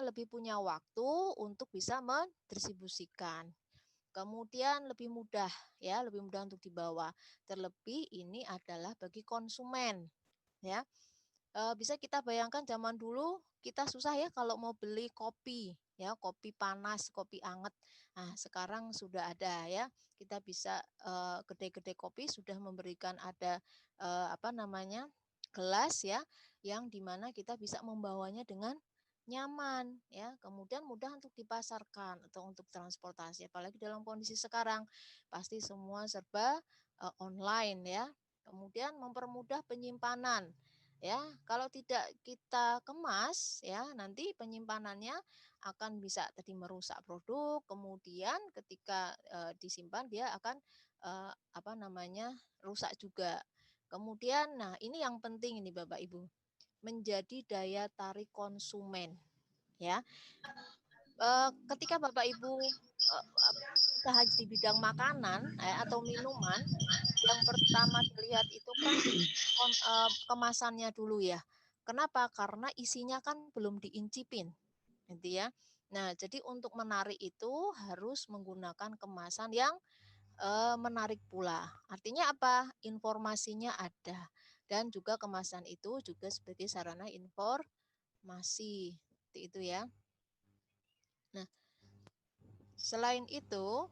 lebih punya waktu untuk bisa mendistribusikan. Kemudian lebih mudah ya, lebih mudah untuk dibawa. Terlebih ini adalah bagi konsumen ya. Bisa kita bayangkan zaman dulu kita susah ya kalau mau beli kopi ya, kopi panas, kopi anget. Nah, sekarang sudah ada ya. Kita bisa kedai-kedai kopi sudah memberikan ada gelas ya, yang dimana kita bisa membawanya dengan nyaman ya, kemudian mudah untuk dipasarkan atau untuk transportasi. Apalagi dalam kondisi sekarang pasti semua serba online ya. Kemudian mempermudah penyimpanan. Ya, kalau tidak kita kemas ya, nanti penyimpanannya akan bisa tadi merusak produk, kemudian ketika disimpan dia akan apa namanya? Rusak juga. Kemudian nah ini yang penting ini Bapak Ibu, menjadi daya tarik konsumen ya. Ketika Bapak Ibu usaha di bidang makanan atau minuman, yang pertama dilihat itu kan kemasannya dulu ya. Kenapa? Karena isinya kan belum diincipin, gitu ya. Nah, jadi untuk menarik itu harus menggunakan kemasan yang menarik pula. Artinya apa? Informasinya ada dan juga kemasan itu juga sebagai sarana informasi, seperti itu ya. Nah, selain itu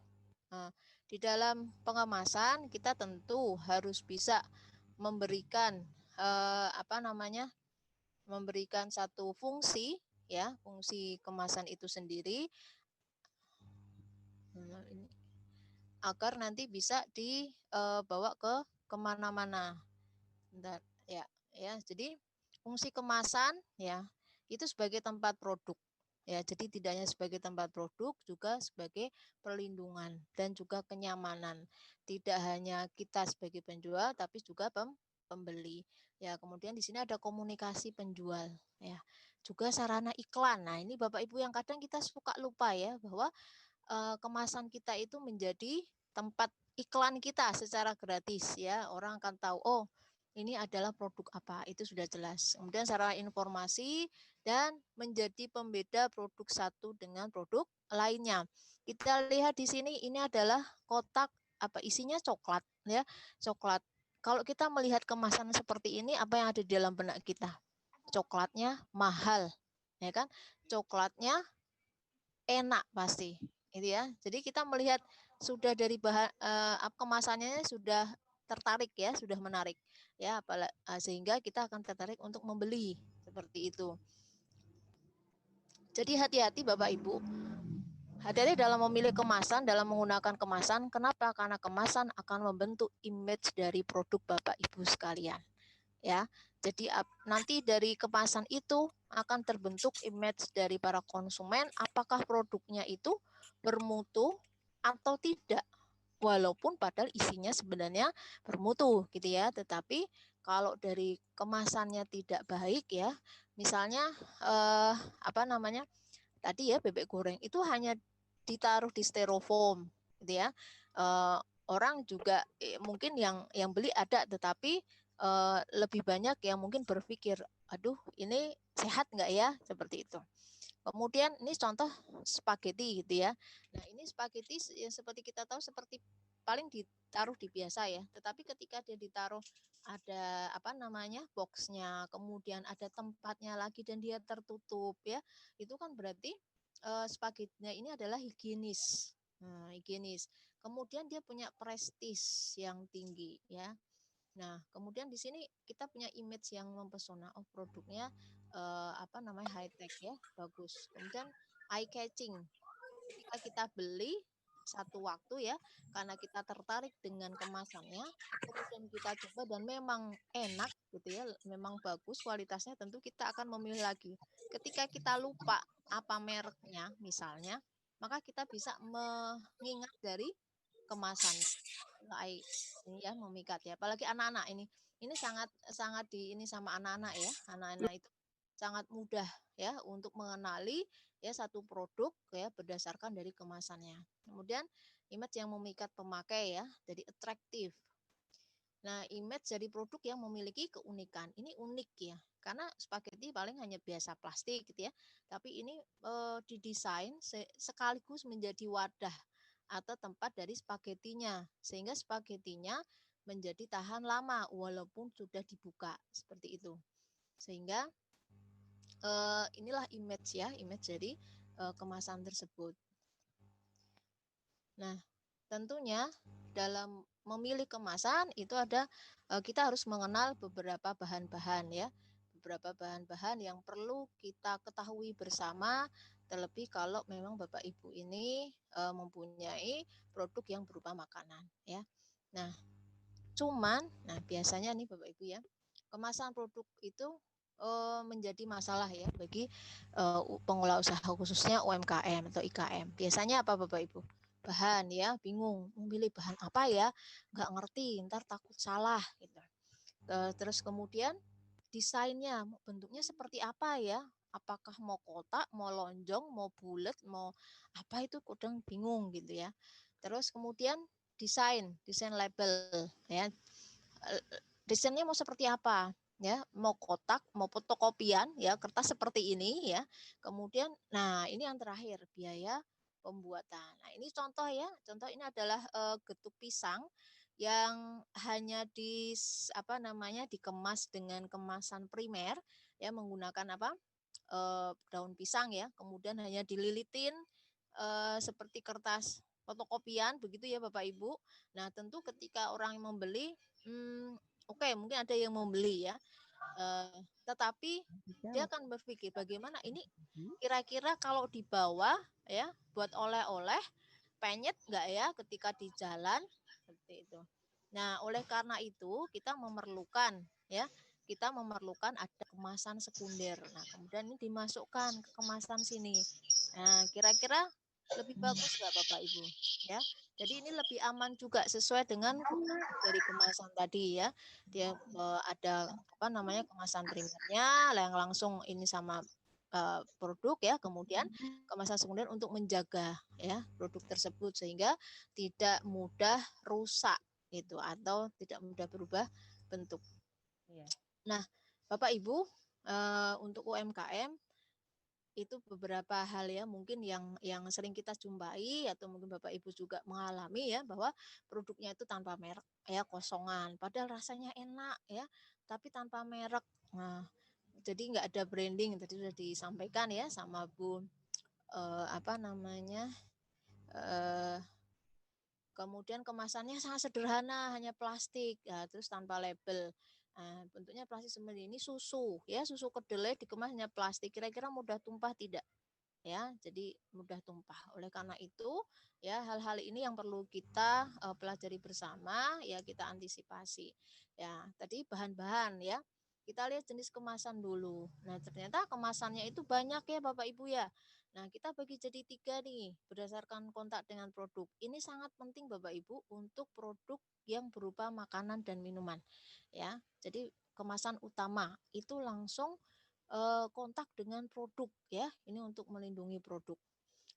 di dalam pengemasan kita tentu harus bisa memberikan apa namanya? Memberikan satu fungsi ya, fungsi kemasan itu sendiri agar nanti bisa dibawa ke kemana-mana. Bentar, ya. Jadi fungsi kemasan ya itu sebagai tempat produk. Ya, jadi tidak hanya sebagai tempat produk, juga sebagai perlindungan dan juga kenyamanan. Tidak hanya kita sebagai penjual, tapi juga pembeli. Ya, kemudian di sini ada komunikasi penjual. Ya, juga sarana iklan. Nah, ini Bapak Ibu yang kadang kita suka lupa ya bahwa kemasan kita itu menjadi tempat iklan kita secara gratis ya. Orang akan tahu, oh ini adalah produk apa, itu sudah jelas. Kemudian sarana informasi dan menjadi pembeda produk satu dengan produk lainnya. Kita lihat di sini ini adalah kotak apa isinya coklat ya, coklat. Kalau kita melihat kemasan seperti ini, apa yang ada di dalam benak kita? Coklatnya mahal, ya kan? Coklatnya enak pasti, gitu ya. Jadi kita melihat sudah dari bahan kemasannya sudah tertarik ya, sudah menarik ya, sehingga kita akan tertarik untuk membeli seperti itu. Jadi hati-hati Bapak Ibu, hati-hati dalam memilih kemasan, dalam menggunakan kemasan. Kenapa? Karena kemasan akan membentuk image dari produk Bapak Ibu sekalian. Ya, jadi nanti dari kemasan itu akan terbentuk image dari para konsumen, apakah produknya itu bermutu atau tidak. Walaupun padahal isinya sebenarnya bermutu gitu ya, tetapi kalau dari kemasannya tidak baik ya, misalnya apa namanya tadi ya bebek goreng itu hanya ditaruh di styrofoam gitu ya, orang juga mungkin yang beli ada, tetapi lebih banyak yang mungkin berpikir, aduh ini sehat nggak ya, seperti itu. Kemudian ini contoh spaghetti gitu ya. Nah ini spaghetti yang seperti kita tahu seperti paling ditaruh di biasa ya. Tetapi ketika dia ditaruh ada apa namanya boxnya, kemudian ada tempatnya lagi dan dia tertutup ya, itu kan berarti spagettinya ini adalah higienis. Nah, higienis. Kemudian dia punya prestis yang tinggi ya. Nah, kemudian di sini kita punya image yang mempesona. Oh, produknya apa namanya high tech ya, bagus. Kemudian eye catching. Ketika kita beli satu waktu ya, karena kita tertarik dengan kemasannya, kemudian kita coba dan memang enak gitu ya, memang bagus kualitasnya, tentu kita akan memilih lagi. Ketika kita lupa apa mereknya misalnya, maka kita bisa mengingat dari kemasannya. Ini ya memikat ya, apalagi anak-anak ini sangat sangat ini sama anak-anak ya, anak-anak itu sangat mudah ya untuk mengenali ya satu produk ya berdasarkan dari kemasannya. Kemudian image yang memikat pemakai ya, jadi atraktif. Nah, image dari produk yang memiliki keunikan. Ini unik ya, karena spaghetti paling hanya biasa plastik gitu ya. Tapi ini didesain sekaligus menjadi wadah atau tempat dari spagettinya, sehingga spagettinya menjadi tahan lama walaupun sudah dibuka seperti itu. Sehingga inilah image ya, image dari kemasan tersebut. Nah, tentunya dalam memilih kemasan itu ada kita harus mengenal beberapa bahan-bahan ya, beberapa bahan-bahan yang perlu kita ketahui bersama, terlebih kalau memang Bapak Ibu ini mempunyai produk yang berupa makanan ya. Nah, Cuman, nah biasanya nih Bapak Ibu ya, kemasan produk itu menjadi masalah ya bagi pengelola usaha khususnya UMKM atau IKM. Biasanya apa Bapak Ibu? Bahan ya, bingung memilih bahan apa ya, nggak ngerti, ntar takut salah gitu. Terus kemudian desainnya, bentuknya seperti apa ya? Apakah mau kotak, mau lonjong, mau bulat, mau apa itu kadang bingung gitu ya. Terus kemudian desain label ya. Desainnya mau seperti apa? Ya, mau kotak, mau fotokopian ya, kertas seperti ini ya. Kemudian nah ini yang terakhir, biaya pembuatan. Nah, ini contoh ya. Contoh ini adalah getuk pisang yang hanya dikemas dengan kemasan primer ya, menggunakan daun pisang ya, kemudian hanya dililitin seperti kertas fotokopian begitu ya Bapak Ibu. Nah, tentu ketika orang yang membeli oke, mungkin ada yang membeli ya. Tetapi dia akan berpikir bagaimana ini kira-kira kalau dibawa ya buat oleh-oleh penyet nggak ya ketika di jalan seperti itu. Nah, oleh karena itu kita memerlukan ada kemasan sekunder. Nah, kemudian ini dimasukkan ke kemasan sini. Nah, kira-kira lebih bagus nggak Bapak Ibu? Ya, jadi ini lebih aman juga sesuai dengan dari kemasan tadi ya. Dia ada kemasan primernya yang langsung ini sama produk ya, kemudian kemasan sekunder untuk menjaga ya produk tersebut sehingga tidak mudah rusak itu atau tidak mudah berubah bentuk. Nah, Bapak Ibu, untuk UMKM itu beberapa hal ya mungkin yang sering kita jumpai atau mungkin Bapak Ibu juga mengalami ya bahwa produknya itu tanpa merek ya, kosongan padahal rasanya enak ya tapi tanpa merek. Nah, jadi nggak ada branding tadi sudah disampaikan ya sama Bu kemudian kemasannya sangat sederhana, hanya plastik, ya, terus tanpa label. Nah, bentuknya plastik seperti ini susu, ya susu kedelai dikemas hanya plastik. Kira-kira mudah tumpah tidak? Ya, jadi mudah tumpah. Oleh karena itu, ya hal-hal ini yang perlu kita pelajari bersama, ya kita antisipasi. Ya, tadi bahan-bahan ya. Kita lihat jenis kemasan dulu. Nah, ternyata kemasannya itu banyak ya Bapak Ibu ya. Nah, kita bagi jadi 3 nih berdasarkan kontak dengan produk. Ini sangat penting Bapak Ibu untuk produk yang berupa makanan dan minuman. Ya, jadi kemasan utama itu langsung kontak dengan produk ya. Ini untuk melindungi produk.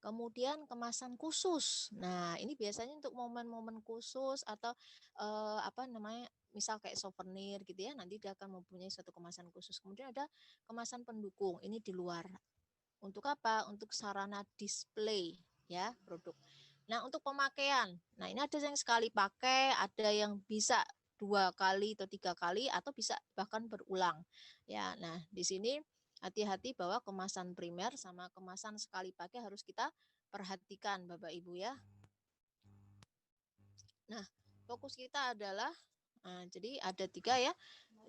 Kemudian kemasan khusus. Nah, ini biasanya untuk momen-momen khusus atau misal kayak souvenir gitu ya. Nanti dia akan mempunyai suatu kemasan khusus. Kemudian ada kemasan pendukung. Ini di luar. Untuk apa? Untuk sarana display ya produk. Nah, untuk pemakaian. Nah, ini ada yang sekali pakai, ada yang bisa 2 kali atau 3 kali atau bisa bahkan berulang. Ya, nah di sini hati-hati bahwa kemasan primer sama kemasan sekali pakai harus kita perhatikan Bapak Ibu ya. Nah, fokus kita adalah jadi ada 3 ya.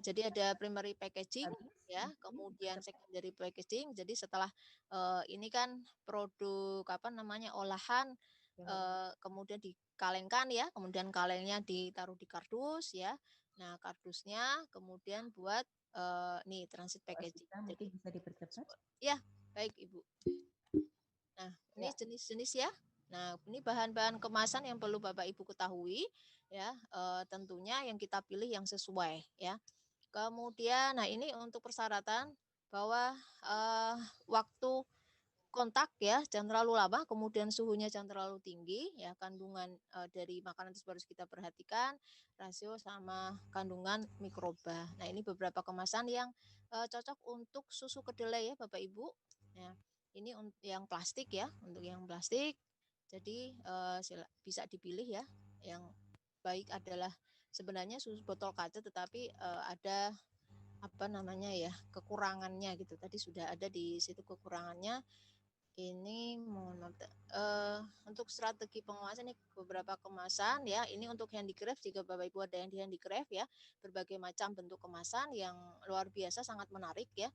Jadi ada primary packaging ya, kemudian secondary packaging. Jadi setelah ini kan produk olahan kemudian dikalengkan ya, kemudian kalengnya ditaruh di kardus ya. Nah, kardusnya kemudian buat nih transit packaging. Jadi bisa dipercepat. Ya, baik Ibu. Nah, ini jenis-jenis ya. Nah, ini bahan-bahan kemasan yang perlu Bapak Ibu ketahui ya. Tentunya yang kita pilih yang sesuai ya. Kemudian, nah ini untuk persyaratan bahwa waktu kontak ya jangan terlalu lama, kemudian suhunya jangan terlalu tinggi ya, kandungan dari makanan tersebut harus kita perhatikan, rasio sama kandungan mikroba. Nah, ini beberapa kemasan yang cocok untuk susu kedelai ya Bapak Ibu. Ya, ini yang plastik ya, untuk yang plastik. Jadi bisa dipilih ya. Yang baik adalah sebenarnya susu botol kaca tetapi ada kekurangannya gitu. Tadi sudah ada di situ kekurangannya. Ini mohon maaf untuk strategi pengawasan ini beberapa kemasan ya. Ini untuk handicraft, jika Bapak Ibu ada yang di handicraft ya, berbagai macam bentuk kemasan yang luar biasa sangat menarik ya.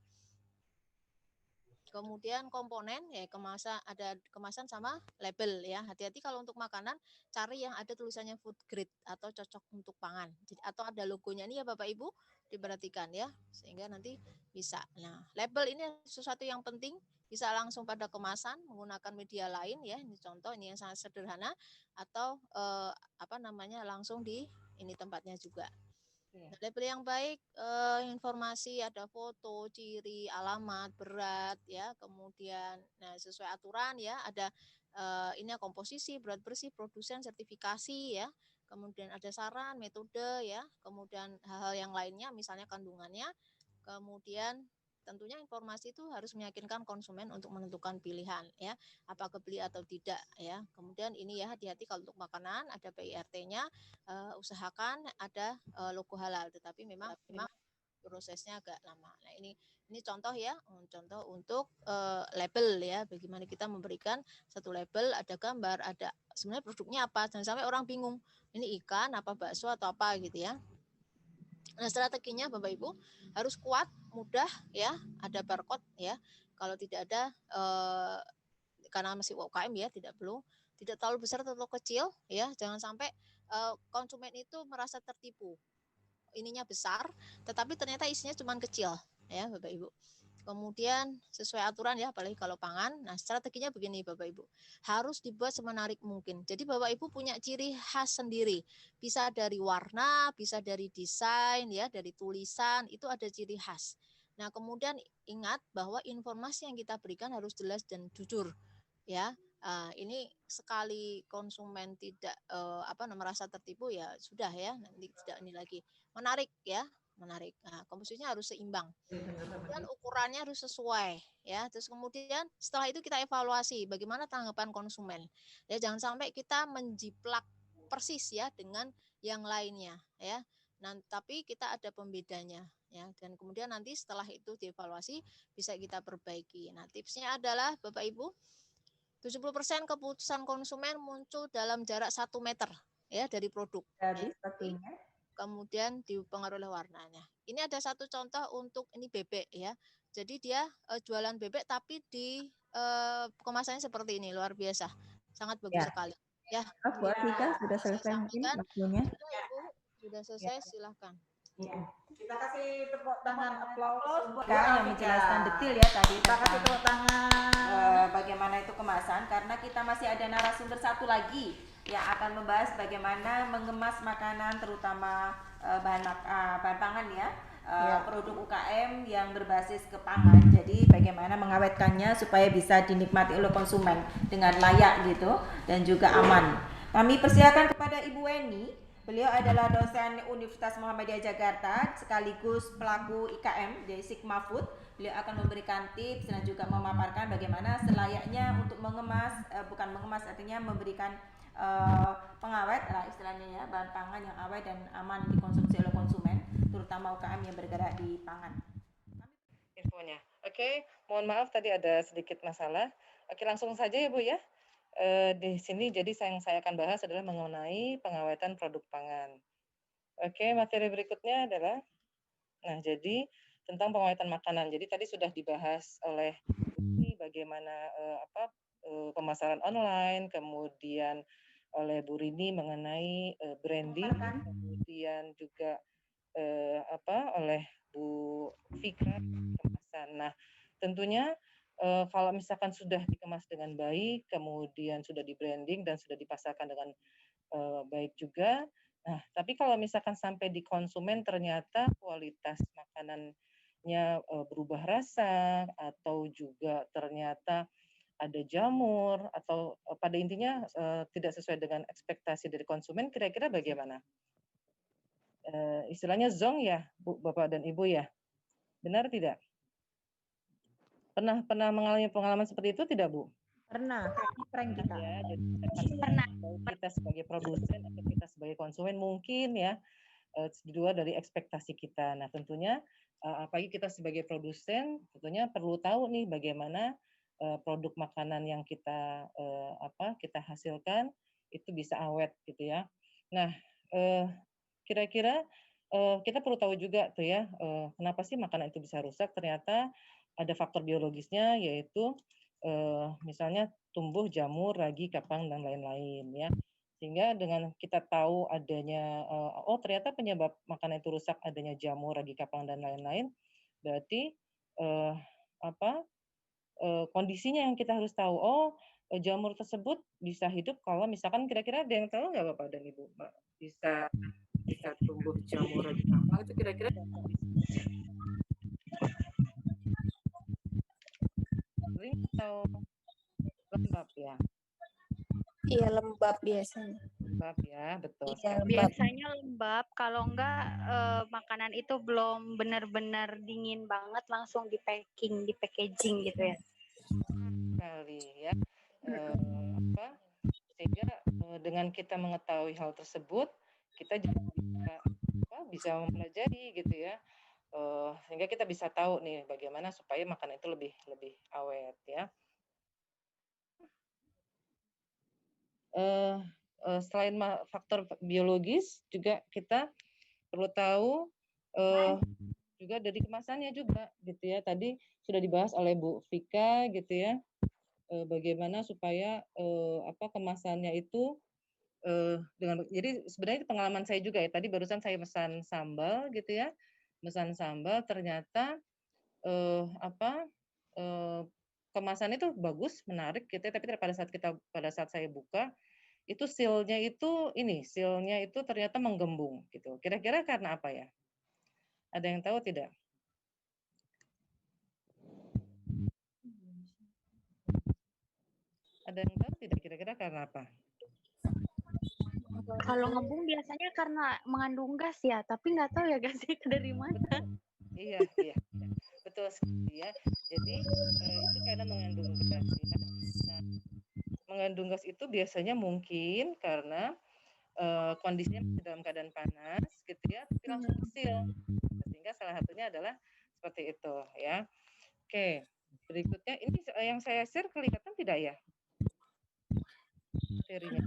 Kemudian komponen ya kemasan, ada kemasan sama label ya. Hati-hati kalau untuk makanan cari yang ada tulisannya food grade atau cocok untuk pangan. Jadi, atau ada logonya ini ya Bapak Ibu, diperhatikan ya sehingga nanti bisa. Nah, label ini sesuatu yang penting, bisa langsung pada kemasan menggunakan media lain ya. Ini contoh, ini yang sangat sederhana, atau langsung di ini tempatnya juga. Nah, label yang baik, informasi ada foto, ciri, alamat, berat ya, kemudian sesuai aturan ya, ada ini komposisi, berat bersih, produsen, sertifikasi ya. Kemudian ada saran, metode ya, kemudian hal-hal yang lainnya misalnya kandungannya. Kemudian tentunya informasi itu harus meyakinkan konsumen untuk menentukan pilihan ya, apakah beli atau tidak ya. Kemudian ini ya, hati-hati kalau untuk makanan ada PIRT-nya, usahakan ada logo halal, tetapi memang prosesnya agak lama. Nah, ini contoh ya, contoh untuk label ya, bagaimana kita memberikan satu label, ada gambar, ada sebenarnya produknya apa, jangan sampai orang bingung ini ikan apa bakso atau apa gitu ya. Nah, strateginya Bapak Ibu harus kuat, mudah ya, ada barcode ya. Kalau tidak ada karena masih UMKM ya, tidak terlalu besar atau terlalu kecil ya. Jangan sampai konsumen itu merasa tertipu. Ininya besar, tetapi ternyata isinya cuma kecil ya Bapak Ibu. Kemudian sesuai aturan ya, apalagi kalau pangan. Nah, strateginya begini Bapak Ibu, harus dibuat semenarik mungkin. Jadi Bapak Ibu punya ciri khas sendiri, bisa dari warna, bisa dari desain ya, dari tulisan, itu ada ciri khas. Nah, kemudian ingat bahwa informasi yang kita berikan harus jelas dan jujur ya. Ini sekali konsumen tidak merasa tertipu ya sudah ya, nanti tidak ini lagi. Menarik ya, menarik. Nah, komposisinya harus seimbang. Kemudian ukurannya harus sesuai ya. Terus kemudian setelah itu kita evaluasi bagaimana tanggapan konsumen. Ya, jangan sampai kita menjiplak persis ya dengan yang lainnya ya. Nah, tapi kita ada pembedanya ya, dan kemudian nanti setelah itu dievaluasi bisa kita perbaiki. Nah, tipsnya adalah Bapak Ibu, 70% keputusan konsumen muncul dalam jarak 1 meter ya dari produk. Habis waktunya. Kemudian dipengaruhi oleh warnanya. Ini ada satu contoh untuk ini bebek ya. Jadi dia jualan bebek tapi di kemasannya seperti ini, luar biasa. Sangat bagus sekali. Ya. Bu Atika sudah selesai mungkin waktunya. Sudah Ibu, sudah selesai, silahkan. Kita kasih tepuk tangan aplaus buat yang menjelaskan detil ya tadi. Kita kasih tepuk tangan. Bagaimana itu kemasan, karena kita masih ada narasumber satu lagi yang akan membahas bagaimana mengemas makanan, terutama bahan pangan ya, produk UKM yang berbasis ke pangan. Jadi bagaimana mengawetkannya supaya bisa dinikmati oleh konsumen dengan layak gitu dan juga aman. Kami persilakan kepada Ibu Weni. Beliau adalah dosen Universitas Muhammadiyah Jakarta sekaligus pelaku IKM dari Sigma Food. Beliau akan memberikan tips dan juga memaparkan bagaimana selayaknya untuk mengemas, bukan mengemas artinya memberikan pengawet lah istilahnya ya, bahan pangan yang awet dan aman dikonsumsi oleh konsumen, terutama UKM yang bergerak di pangan. Infonya. Oke, mohon maaf tadi ada sedikit masalah. Oke, langsung saja ya Bu ya. Di sini jadi yang saya akan bahas adalah mengenai pengawetan produk pangan. Oke, materi berikutnya adalah jadi tentang pengawetan makanan. Jadi tadi sudah dibahas oleh bagaimana pemasaran online, kemudian oleh Bu Rini mengenai branding, kemudian juga oleh Bu Fikra kemasan. Nah, tentunya kalau misalkan sudah dikemas dengan baik, kemudian sudah di branding dan sudah dipasarkan dengan baik juga. Nah, tapi kalau misalkan sampai di konsumen ternyata kualitas makanannya berubah rasa atau juga ternyata ada jamur atau pada intinya tidak sesuai dengan ekspektasi dari konsumen, kira-kira bagaimana? Istilahnya zonk ya, Bu, Bapak dan Ibu ya. Benar tidak? Pernah mengalami pengalaman seperti itu tidak, Bu? Pernah, prank kita. Ya, jadi pernah. Kita sebagai produsen atau kita sebagai konsumen mungkin ya di luar dari ekspektasi kita. Nah, tentunya apalagi kita sebagai produsen tentunya perlu tahu nih bagaimana produk makanan yang kita kita hasilkan itu bisa awet gitu ya. Nah, kira-kira kita perlu tahu juga tuh ya kenapa sih makanan itu bisa rusak. Ternyata ada faktor biologisnya, yaitu misalnya tumbuh jamur, ragi, kapang, dan lain-lain ya. Sehingga dengan kita tahu adanya, oh ternyata penyebab makanan itu rusak adanya jamur, ragi, kapang, dan lain-lain, berarti kondisinya yang kita harus tahu. Oh, jamur tersebut bisa hidup kalau misalkan kira-kira ada yang tahu nggak Bapak dan Ibu, Mbak? Bisa tumbuh jamur, ragi, kapang itu kira-kira kering atau lembab ya? Iya, lembab biasanya. Lembab ya, betul. Iya, lembab. Biasanya lembab, kalau enggak makanan itu belum benar-benar dingin banget langsung di packing, di packaging gitu ya. Sekali ya. Sehingga dengan kita mengetahui hal tersebut, kita juga bisa mempelajari gitu ya. Sehingga kita bisa tahu nih bagaimana supaya makanan itu lebih awet ya. Selain faktor biologis, juga kita perlu tahu juga dari kemasannya juga gitu ya. Tadi sudah dibahas oleh Bu Vika gitu ya, bagaimana supaya kemasannya itu jadi sebenarnya pengalaman saya juga ya. Tadi barusan saya pesan sambal gitu ya, pesan sambal ternyata kemasannya itu bagus, menarik gitu ya, tapi pada saat saya buka itu seal-nya itu ternyata menggembung gitu. Kira-kira karena apa ya? Ada yang tahu tidak? Ada yang tahu tidak kira-kira karena apa? Kalau ngembung biasanya karena mengandung gas ya, tapi nggak tahu ya gasnya itu dari mana. Iya, betul sekali ya. Jadi itu karena mengandung gas ya. Nah, mengandung gas itu biasanya mungkin karena kondisinya dalam keadaan panas gitu ya, tapi langsung seal. Sehingga salah satunya adalah seperti itu ya. Oke, berikutnya ini yang saya share kelihatan tidak ya? Materinya.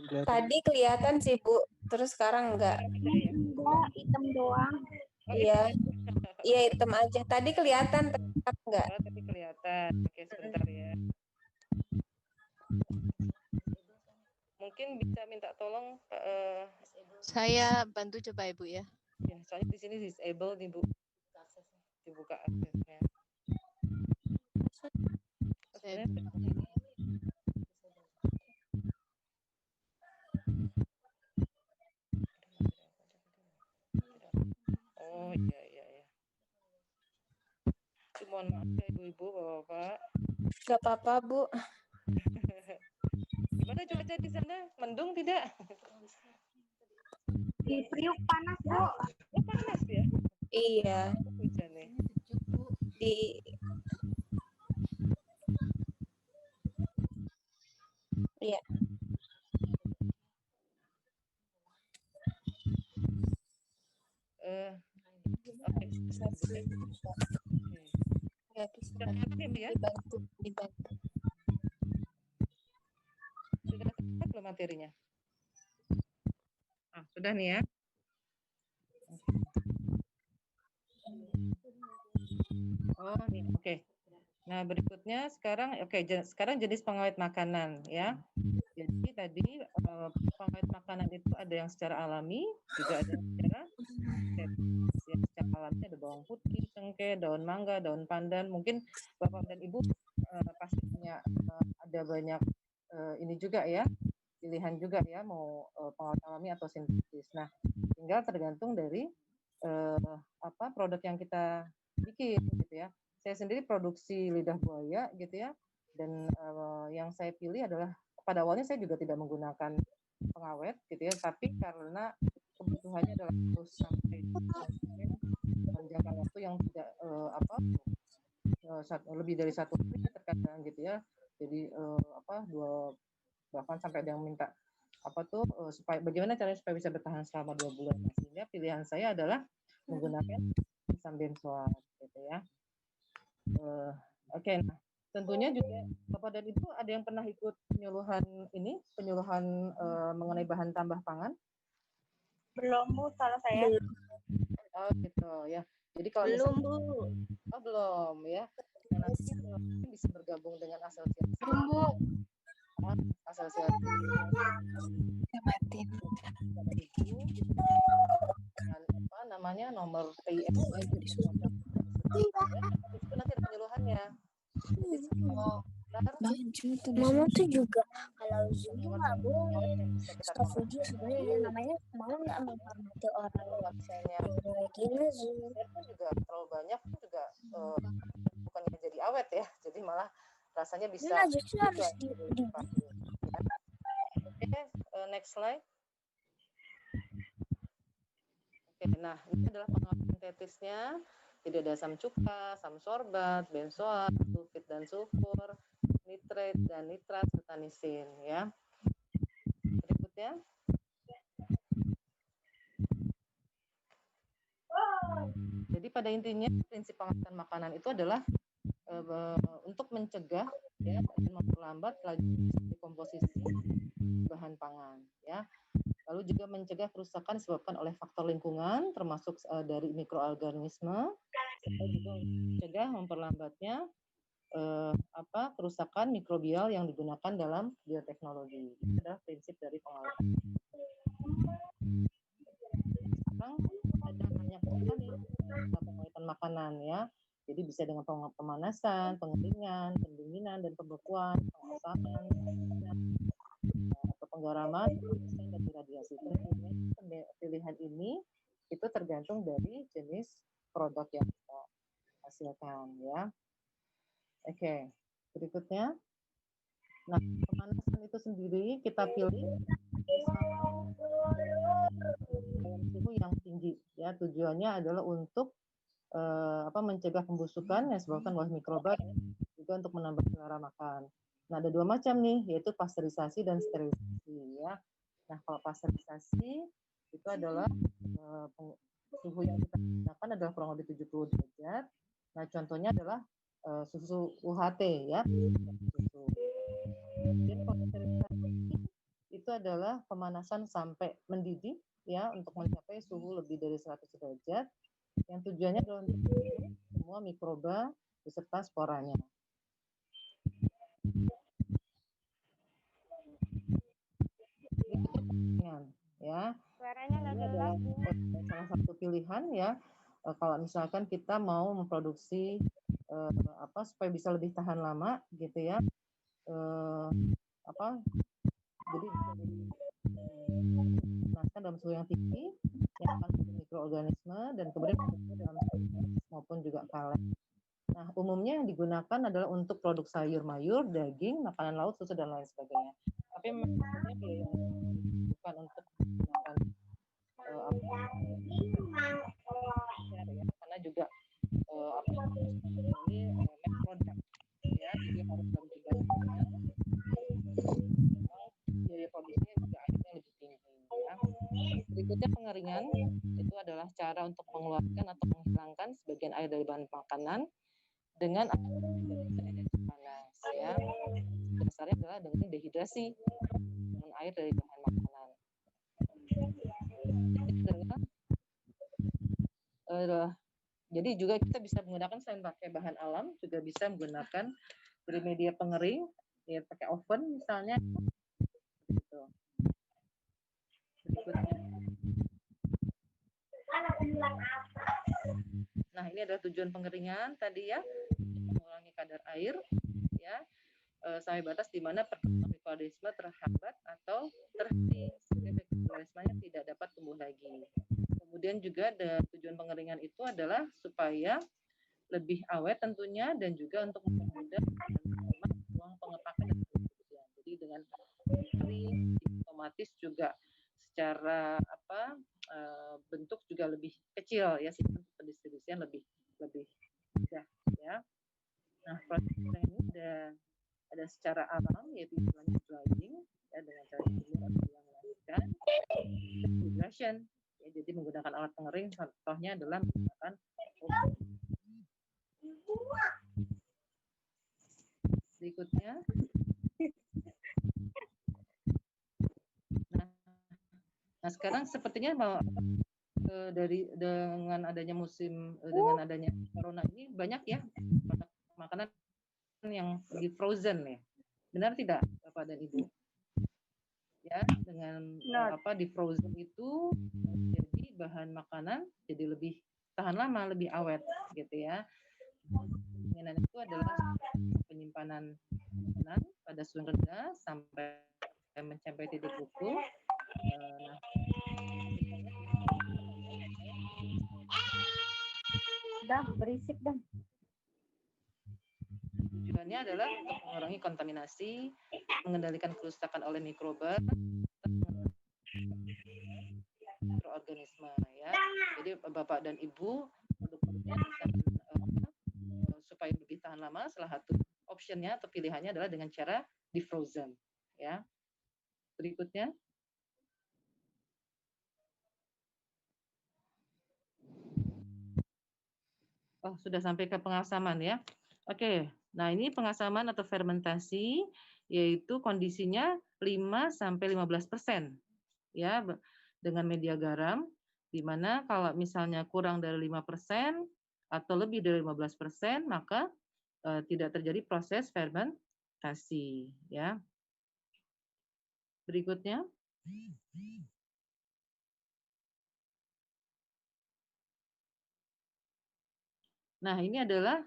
Tadi kelihatan sih Bu, terus sekarang enggak. Enggak, hitam doang. Iya, iya hitam aja. Tadi kelihatan, tetap enggak. Tadi kelihatan. Oke, sebentar ya. Mungkin bisa minta tolong Saya bantu coba Ibu ya. Ya, soalnya di sini disable nih Bu. Dibuka aksesnya. Oh iya. Mohon maaf ya Ibu-ibu, Bapak-bapak. Gak apa-apa Bu. Gimana cuaca di sana? Mendung tidak? Di Priuk panas Bu. Oh, panas ya? Iya. Hujan nih. Iya. Dibantu. Sudah dapat belum materinya? Sudah nih ya. Oh, nih, oke. Nah, berikutnya sekarang jenis pengawet makanan ya. Jadi tadi pengawet makanan itu ada yang secara alami, juga ada yang secara alami, ada bawang putih, cengkeh, daun mangga, daun pandan. Mungkin Bapak dan Ibu pasti punya ada banyak ini juga ya, pilihan juga ya, mau pengawet alami atau sintetis. Nah, tinggal tergantung dari produk yang kita bikin gitu ya. Saya sendiri produksi lidah buaya gitu ya, dan yang saya pilih adalah pada awalnya saya juga tidak menggunakan pengawet gitu ya, tapi karena kebutuhannya adalah terus sampai jangka waktu yang tidak lebih dari 1 hari terkadang gitu ya. Jadi bahkan sampai ada yang minta supaya bagaimana caranya supaya bisa bertahan selama 2 bulan. Nah, sehingga pilihan saya adalah menggunakan benzoat gitu ya. Oke, nah tentunya juga Bapak dan Ibu ada yang pernah ikut penyuluhan mengenai bahan tambah pangan? Belum Bu, salah saya. Oh gitu ya. Jadi kalau belum Bu. Oh, belum ya. Nah, nanti bisa bergabung dengan asosiasi. Asosiasi dan apa namanya nomor TIM itu nanti ada penyuluhannya. Mama tuh juga kalau Zoom tuh nggak boleh stop video sebenarnya, namanya mama nggak menghormati orang gini Zoom. Juga terlalu banyak juga bukannya jadi awet ya, jadi malah rasanya bisa. Nah, justru harus di Oke, next slide. Oke, nah ini adalah pengawasan sintetisnya. Jadi ada asam cuka, asam sorbat, benzoat, sulfit dan sulfur, nitrat dan nitrat serta nisin ya. Berikutnya. Jadi pada intinya prinsip pengawatan makanan itu adalah untuk mencegah ya dan memperlambat laju dekomposisi bahan pangan ya. Lalu juga mencegah kerusakan disebabkan oleh faktor lingkungan termasuk dari mikroorganisme, serta juga mencegah memperlambatnya kerusakan mikrobial yang digunakan dalam bioteknologi. Itu adalah prinsip dari pengawatan. Sekarang ada banyak sekali pengawatan makanan ya. Jadi bisa dengan pemanasan, pengeringan, pendinginan dan pembekuan, pengasapan, atau penggaraman, dan radiasi. Pilihan ini itu tergantung dari jenis produk yang kita hasilkan ya. Oke, berikutnya. Nah, pemanasan itu sendiri kita pilih suhu yang tinggi ya. Tujuannya adalah untuk mencegah pembusukan yang disebabkan oleh mikroba, juga untuk menambah selera makan. Nah, ada dua macam nih, yaitu pasteurisasi dan sterilisasi ya. Nah, kalau pasteurisasi itu adalah suhu yang kita gunakan adalah kurang lebih 70 derajat. Nah, contohnya adalah susu UHT ya. Dan pasteurisasi itu adalah pemanasan sampai mendidih ya untuk mencapai suhu lebih dari 100 derajat. Yang tujuannya adalah untuk membunuh semua mikroba beserta sporanya. Ya, suaranya nggak ini jelas. adalah salah satu pilihan ya. Kalau misalkan kita mau memproduksi supaya bisa lebih tahan lama gitu ya. Jadi dimasukkan dalam suhu yang tinggi yang akan mikroorganisme dan kemudian dalam maupun juga kaleng. Nah, umumnya yang digunakan adalah untuk produk sayur mayur, daging, makanan laut, susu dan lain sebagainya. Tapi memang bukan untuk menggunakan karena juga ini produk ya, jadi harus dalam juga biaya produksinya juga akhirnya lebih tinggi ya. Berikutnya pengeringan itu adalah cara untuk mengeluarkan atau menghilangkan sebagian air dari bahan makanan dengan energi panas ya. Dasarnya adalah dengan dehidrasi dengan air dari bahan makanan. Jadi juga kita bisa menggunakan selain pakai bahan alam juga bisa menggunakan dari media pengering ya, pakai oven misalnya gitu. Berikutnya. Nah, ini adalah tujuan pengeringan tadi ya, mengurangi kadar air ya sampai batas di mana pertumbuhan mikroorganisme terhambat atau terhenti sehingga mikroorganismenya tidak dapat tumbuh lagi. Kemudian juga tujuan pengeringan itu adalah supaya lebih awet tentunya dan juga untuk mempermudah ruang pengepakan dan pendistribusian. Jadi dengan kering otomatis juga secara bentuk juga lebih kecil ya, sistem pendistribusian lebih mudah ya. Nah, proses ini ada secara alam yaitu istilahnya drying ya, dengan cara jemur atau yang melahirkan dehydration ya, jadi menggunakan alat pengering contohnya adalah menggunakan berikutnya. Nah, sekarang sepertinya dengan adanya corona ini banyak ya makanan yang di frozen ya. Benar tidak Bapak dan Ibu? Ya, dengan di frozen itu jadi bahan makanan jadi lebih tahan lama, lebih awet gitu ya. Penyimpanan itu adalah penyimpanan makanan pada suhu rendah sampai mencapai titik kuku. Berisik dah. Tujuannya adalah untuk mengurangi kontaminasi, mengendalikan kerusakan oleh mikroba, mikroorganisme ya. Jadi Bapak dan Ibu produknya supaya lebih tahan lama, salah satu optionnya atau pilihannya adalah dengan cara di frozen ya. Berikutnya. Oh, sudah sampai ke pengasaman ya. Oke, nah ini pengasaman atau fermentasi yaitu kondisinya 5-15% ya dengan media garam, di mana kalau misalnya kurang dari 5% atau lebih dari 15% maka tidak terjadi proses fermentasi ya. Berikutnya. Nah, ini adalah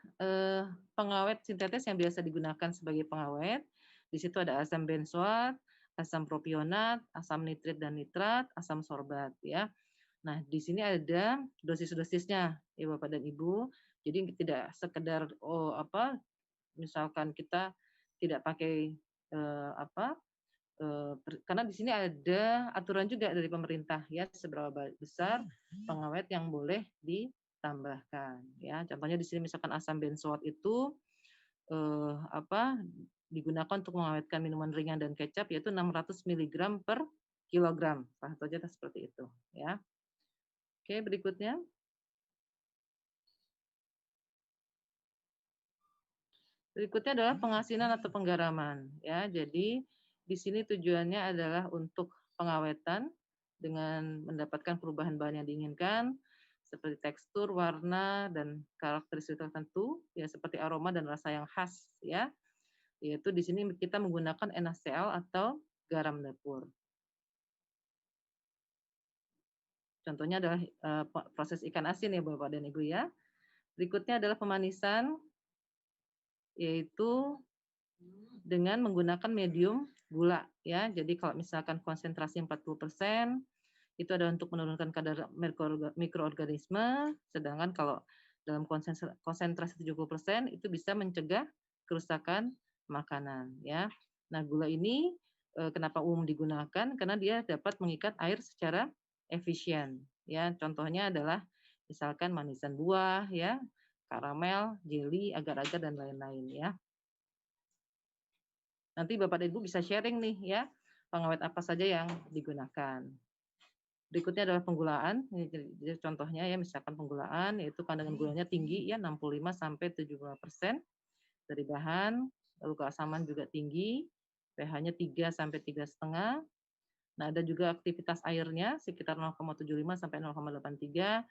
pengawet sintetis yang biasa digunakan sebagai pengawet. Di situ ada asam benzoat, asam propionat, asam nitrit dan nitrat, asam sorbat ya. Nah, di sini ada dosis-dosisnya ya Bapak dan Ibu. Jadi tidak sekedar misalkan kita tidak pakai karena di sini ada aturan juga dari pemerintah ya seberapa besar pengawet yang boleh ditambahkan ya. Contohnya di sini misalkan asam benzoat itu digunakan untuk mengawetkan minuman ringan dan kecap yaitu 600 mg per kilogram. Salah satu aja seperti itu ya. Oke, berikutnya. Berikutnya adalah pengasinan atau penggaraman ya. Jadi di sini tujuannya adalah untuk pengawetan dengan mendapatkan perubahan bahan yang diinginkan seperti tekstur, warna dan karakteristik tertentu ya seperti aroma dan rasa yang khas ya. Yaitu di sini kita menggunakan NaCl atau garam dapur. Contohnya adalah proses ikan asin ya Bapak dan Ibu ya. Berikutnya adalah pemanisan yaitu dengan menggunakan medium gula ya. Jadi kalau misalkan konsentrasi 40% itu adalah untuk menurunkan kadar mikroorganisme, sedangkan kalau dalam konsentrasi 70% itu bisa mencegah kerusakan makanan ya. Nah, gula ini kenapa umum digunakan? Karena dia dapat mengikat air secara efisien ya. Contohnya adalah misalkan manisan buah ya, karamel, jeli, agar-agar dan lain-lain ya. Nanti Bapak dan Ibu bisa sharing nih ya, pengawet apa saja yang digunakan. Berikutnya adalah penggulaan. Ini contohnya ya, misalkan penggulaan yaitu kandungan gulanya tinggi ya 65-75% dari bahan, lalu keasaman juga tinggi, pH-nya 3 sampai 3,5. Nah, ada juga aktivitas airnya sekitar 0,75 sampai 0,83.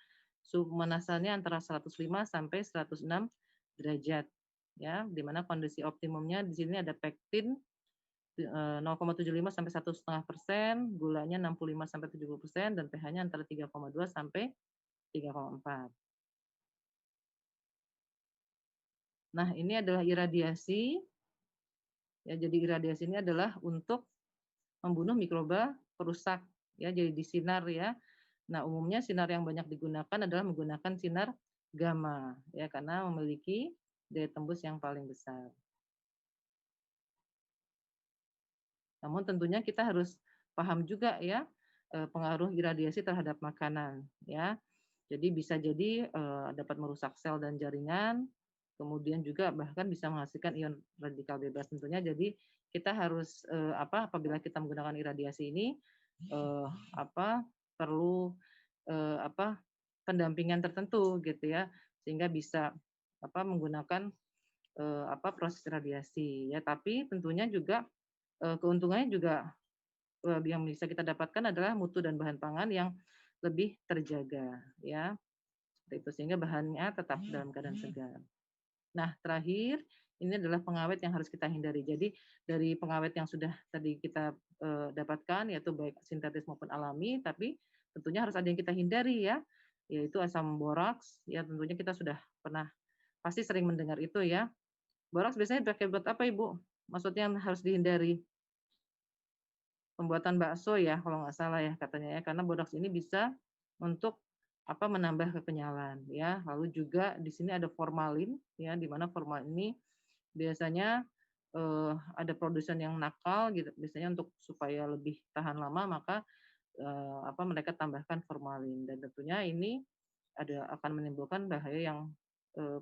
Suhu pemanasannya antara 105 sampai 106 derajat. Ya, di mana kondisi optimumnya di sini ada pektin 0,75 sampai 1,5%, gulanya 65 sampai 70% dan pH-nya antara 3,2 sampai 3,4. Nah, ini adalah iradiasi. Ya, jadi iradiasi ini adalah untuk membunuh mikroba perusak ya, jadi disinar ya. Nah, umumnya sinar yang banyak digunakan adalah menggunakan sinar gamma ya karena memiliki daya tembus yang paling besar. Namun tentunya kita harus paham juga ya pengaruh iradiasi terhadap makanan ya. Jadi bisa jadi dapat merusak sel dan jaringan, kemudian juga bahkan bisa menghasilkan ion radikal bebas tentunya. Jadi kita harus apabila kita menggunakan iradiasi ini perlu pendampingan tertentu gitu ya sehingga bisa menggunakan proses radiasi ya. Tapi tentunya juga keuntungannya juga yang bisa kita dapatkan adalah mutu dan bahan pangan yang lebih terjaga ya. Seperti itu, sehingga bahannya tetap dalam keadaan segar. Nah, terakhir ini adalah pengawet yang harus kita hindari. Jadi dari pengawet yang sudah tadi kita dapatkan, yaitu baik sintetis maupun alami, tapi tentunya harus ada yang kita hindari ya, yaitu asam boraks. Ya tentunya kita sudah pernah pasti sering mendengar itu ya. Boraks biasanya dipakai buat apa Ibu? Maksudnya yang harus dihindari? Pembuatan bakso ya, kalau nggak salah ya katanya ya, karena boraks ini bisa untuk menambah kekenyalan ya. Lalu juga di sini ada formalin ya, di mana formalin ini biasanya ada produsen yang nakal gitu, biasanya untuk supaya lebih tahan lama maka mereka tambahkan formalin, dan tentunya ini akan menimbulkan bahaya yang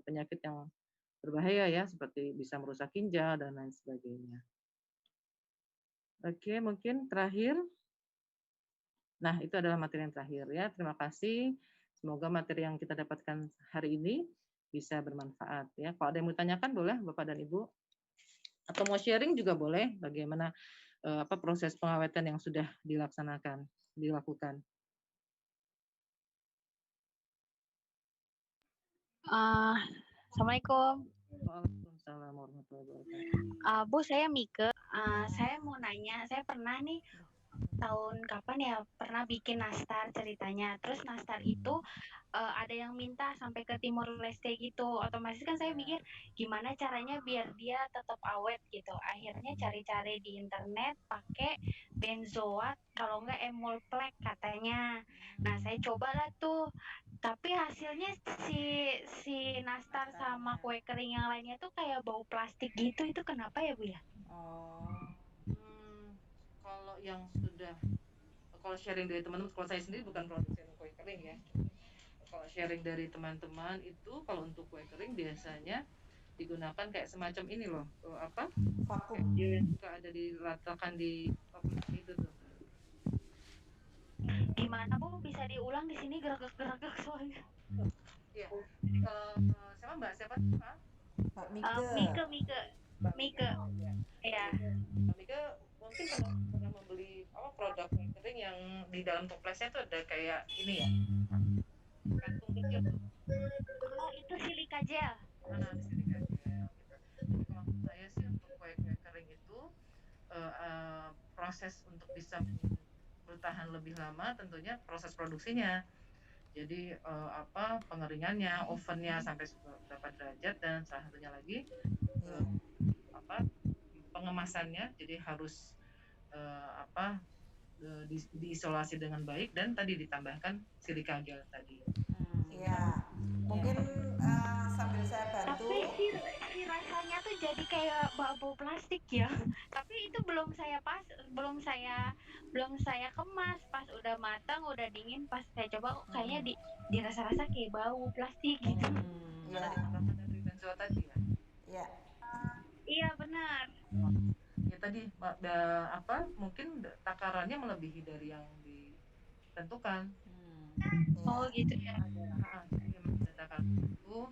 penyakit yang berbahaya ya, seperti bisa merusak ginjal dan lain sebagainya. Oke, mungkin terakhir. Nah, itu adalah materi yang terakhir ya. Terima kasih. Semoga materi yang kita dapatkan hari ini bisa bermanfaat ya. Kalau ada yang mau tanyakan boleh Bapak dan Ibu. Atau mau sharing juga boleh bagaimana proses pengawetan yang sudah dilakukan. Assalamualaikum. Waalaikumsalam warahmatullahi wabarakatuh. Bu, saya Mike. Saya mau nanya, saya pernah nih tahun kapan ya pernah bikin nastar ceritanya. Terus nastar itu ada yang minta sampai ke Timor Leste gitu. Otomatis kan saya mikir gimana caranya biar dia tetap awet gitu. Akhirnya cari-cari di internet pakai benzoat, kalau enggak emulplek katanya. Nah, saya cobalah tuh. Tapi hasilnya si nastar sama kue kering yang lainnya tuh kayak bau plastik gitu. Itu kenapa ya, Bu ya? Kalau yang sudah, kalau sharing dari teman-teman, kalau saya sendiri bukan produsen kue kering ya. Kalau sharing dari teman-teman itu, kalau untuk kue kering biasanya digunakan kayak semacam ini loh, vakum. Dia suka ada diletakkan di itu tuh. Gimana Bu, bisa diulang di sini gerak-gerak soalnya. Iya. Siapa Mbak? Siapa? Mbak Mike. Mike. Ya. Mike mungkin pernah membeli produk kering yang di dalam toplesnya tuh ada kayak ini ya, kantung kecil. Oh, itu silika gel. Silika gel. Kalau saya sih untuk kue kering itu proses untuk bisa bertahan lebih lama tentunya proses produksinya. Jadi pengeringannya, ovennya sampai berapa derajat, dan salah satunya lagi pengemasannya. Jadi harus diisolasi dengan baik, dan tadi ditambahkan silika gel tadi. Iya, mungkin sambil saya bantu. Tapi si rasanya tuh jadi kayak bau plastik ya. Tapi itu belum saya kemas. Pas udah matang, udah dingin, pas saya coba kayaknya dirasa-rasa kayak bau plastik gitu. Karena ditambahkan dari benzoat tadi ya. Iya. Iya benar. Ya tadi mungkin takarannya melebihi dari yang ditentukan. Oh gitu ya. Takaran itu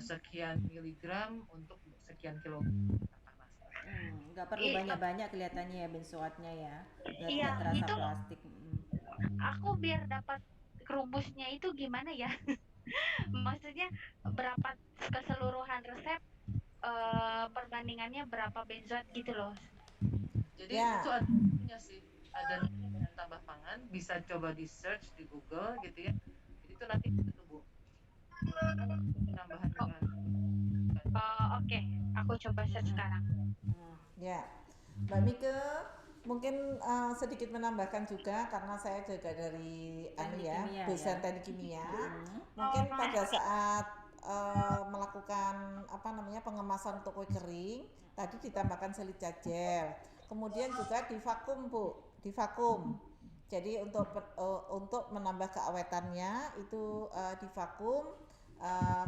sekian miligram untuk sekian kilogram panas. Nggak perlu banyak-banyak kelihatannya ya benzoatnya ya. Iya, terasa itu plastik. Aku biar dapat kerubusnya itu gimana ya? Maksudnya berapa keseluruhan resep, perbandingannya berapa benzoat gitu loh. Jadi itu ada sih, ada bahan tambah pangan, bisa coba di search di Google gitu ya. Jadi itu nanti itu Bu, penambahan Oke. Aku coba search sekarang. Ya, Mbak Mike mungkin sedikit menambahkan juga, karena saya juga dari dosen teknik kimia. Mungkin pada saat melakukan pengemasan untuk kue kering, tadi ditambahkan silika gel. Kemudian juga divakum Bu, divakum. Jadi untuk menambah keawetannya itu divakum,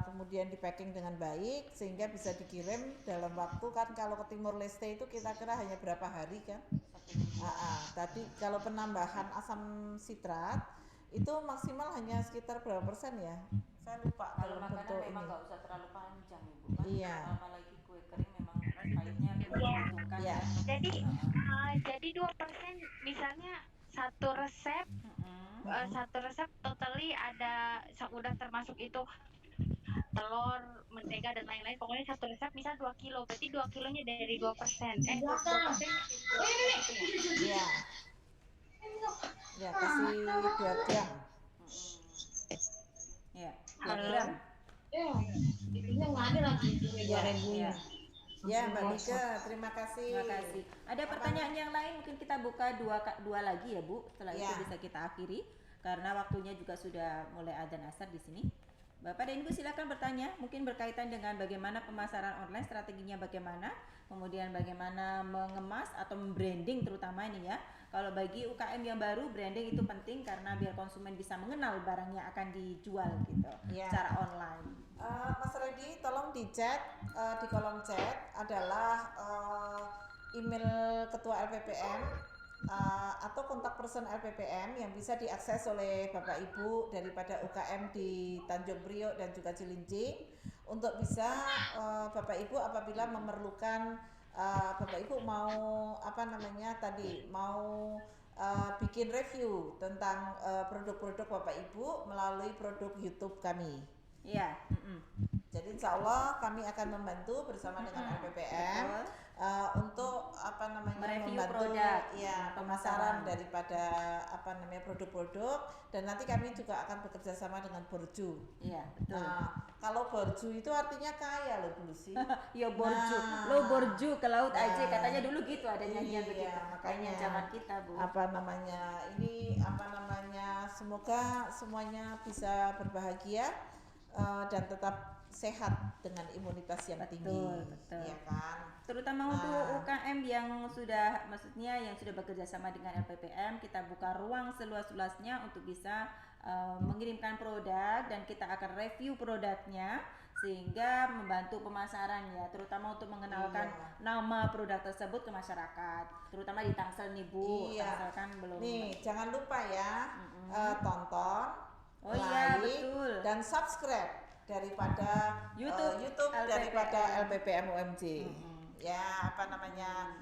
kemudian di packing dengan baik sehingga bisa dikirim dalam waktu, kan kalau ke Timor Leste itu kita kira hanya berapa hari kan. Tadi kalau penambahan asam sitrat itu maksimal hanya sekitar berapa persen ya? Saya lupa Kalau dalam makanan bentuk memang ini. nggak usah terlalu panjang Ibu kan. Iya. Apalagi kue kering memang baiknya diuntungkan Jadi 2% misalnya satu resep satu resep totally ada udah termasuk itu telur, mentega dan lain-lain. Pokoknya satu resep misal 2 kilo, berarti 2 kilonya dari 2%. 2%. Iya. Ya, kasih 2 gram. Ya, 2 gram. Itunya nggak ada lagi. Ya, ya. Ya, Mbak Nika, terima kasih. Terima kasih. Ada pertanyaan yang lain, mungkin kita buka dua lagi ya Bu. Setelah itu Ya. bisa kita akhiri karena waktunya juga sudah mulai adzan asar di sini. Bapak dan Ibu silakan bertanya, mungkin berkaitan dengan bagaimana pemasaran online, strateginya bagaimana, kemudian bagaimana mengemas atau membranding terutama ini ya. Kalau bagi UKM yang baru, branding itu penting karena biar konsumen bisa mengenal barang yang akan dijual gitu Ya. secara online. Mas Reddy, tolong di chat, di kolom chat adalah email Ketua LPPM atau kontak person LPPM yang bisa diakses oleh Bapak Ibu daripada UKM di Tanjung Priok dan juga Cilincing untuk bisa Bapak Ibu apabila memerlukan Bapak Ibu mau mau bikin review tentang produk-produk Bapak Ibu melalui produk YouTube kami. Iya. Jadi insya Allah kami akan membantu bersama dengan LPPM untuk mereview membantu produk, ya pemasaran daripada produk-produk, dan nanti kami juga akan bekerja sama dengan Borju. Iya, betul. Kalau Borju itu artinya kaya loh Bu Lucy. Ya Borju, lo Borju ke laut aja katanya dulu gitu, ada nyanyian begitu. Makanya zaman kita Bu. Semoga semuanya bisa berbahagia dan tetap sehat dengan imunitas yang tinggi, betul. ya kan? Terutama untuk UKM yang sudah bekerja sama dengan LPPM, kita buka ruang seluas-luasnya untuk bisa mengirimkan produk dan kita akan review produknya sehingga membantu pemasaran ya, terutama untuk mengenalkan nama produk tersebut ke masyarakat, terutama di Tangsel nih Bu. Tangsel kan belum. Nih, jangan lupa ya, tonton, betul. dan subscribe daripada YouTube daripada LPPM UMJ. Ya,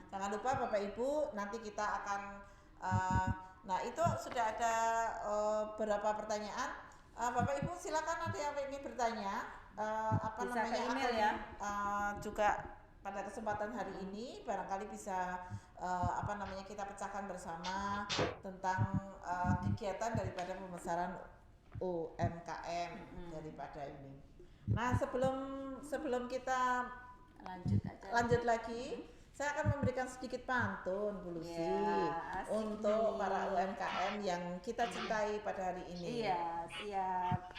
jangan lupa Bapak Ibu, nanti kita akan itu sudah ada beberapa pertanyaan. Bapak Ibu silakan, ada yang ingin bertanya Bisa ke email ya. Juga pada kesempatan hari ini barangkali bisa kita pecahkan bersama tentang kegiatan daripada pemasaran UMKM daripada ini. Nah, sebelum kita lanjut lagi, saya akan memberikan sedikit pantun Bu Lucy untuk para UMKM yang kita cintai pada hari ini. Iya, siap.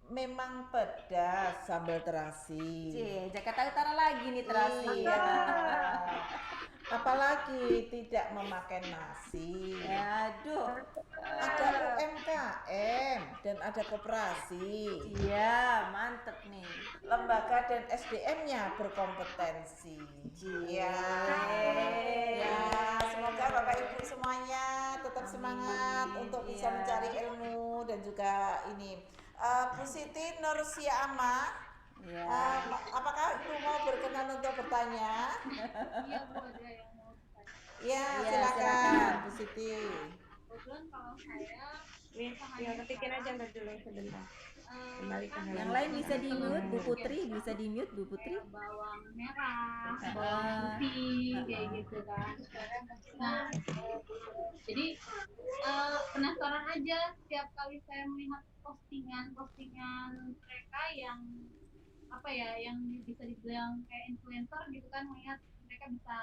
Memang pedas sambal terasi. Jakarta Utara lagi nih terasi. Iya. Apalagi tidak memakai nasi. Aduh. Ada UMKM dan ada koperasi. Iya, mantep nih. Lembaga dan SDM-nya berkompetensi. Iya. Ya, semoga Bapak Ibu semuanya tetap semangat untuk bisa mencari ilmu dan juga ini. Bu Siti Nursiama, apakah Ibu mau berkenan untuk bertanya? Iya Bu, ada yang mau bertanya. Ya, silakan Bu Siti. Kebetulan kalau saya ketikin aja dulu sebentar. Yang lain bisa di mute Bu Putri, bisa di mute Bu Putri. Bawang merah, bawang putih, kayak gitu kan. Nah, jadi penasaran aja setiap kali saya melihat postingan mereka yang yang bisa dibilang kayak influencer gitu kan, melihat mereka bisa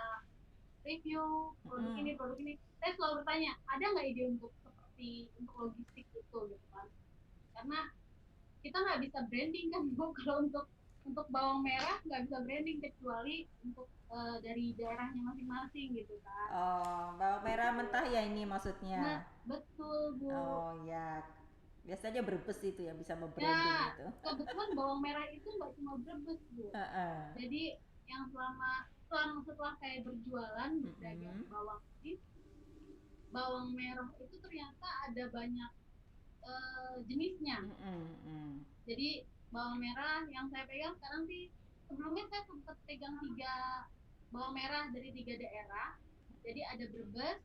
review produk ini, saya selalu bertanya, ada nggak ide untuk logistik itu gitu kan, karena kita nggak bisa branding kan Bu, kalau untuk bawang merah nggak bisa branding kecuali untuk dari daerahnya masing-masing gitu kan. Oh, bawang merah mentah ya ini maksudnya. Nah, betul Bu. Oh ya, biasanya Brebes itu ya bisa membranding itu. Kebetulan bawang merah itu nggak cuma Brebes Bu. Jadi yang setelah saya berjualan dagang bawang ini, bawang merah itu ternyata ada banyak jenisnya. Jadi bawang merah yang saya pegang sekarang sih, sebelumnya saya sempat pegang 3 bawang merah dari 3 daerah. Jadi ada Brebes,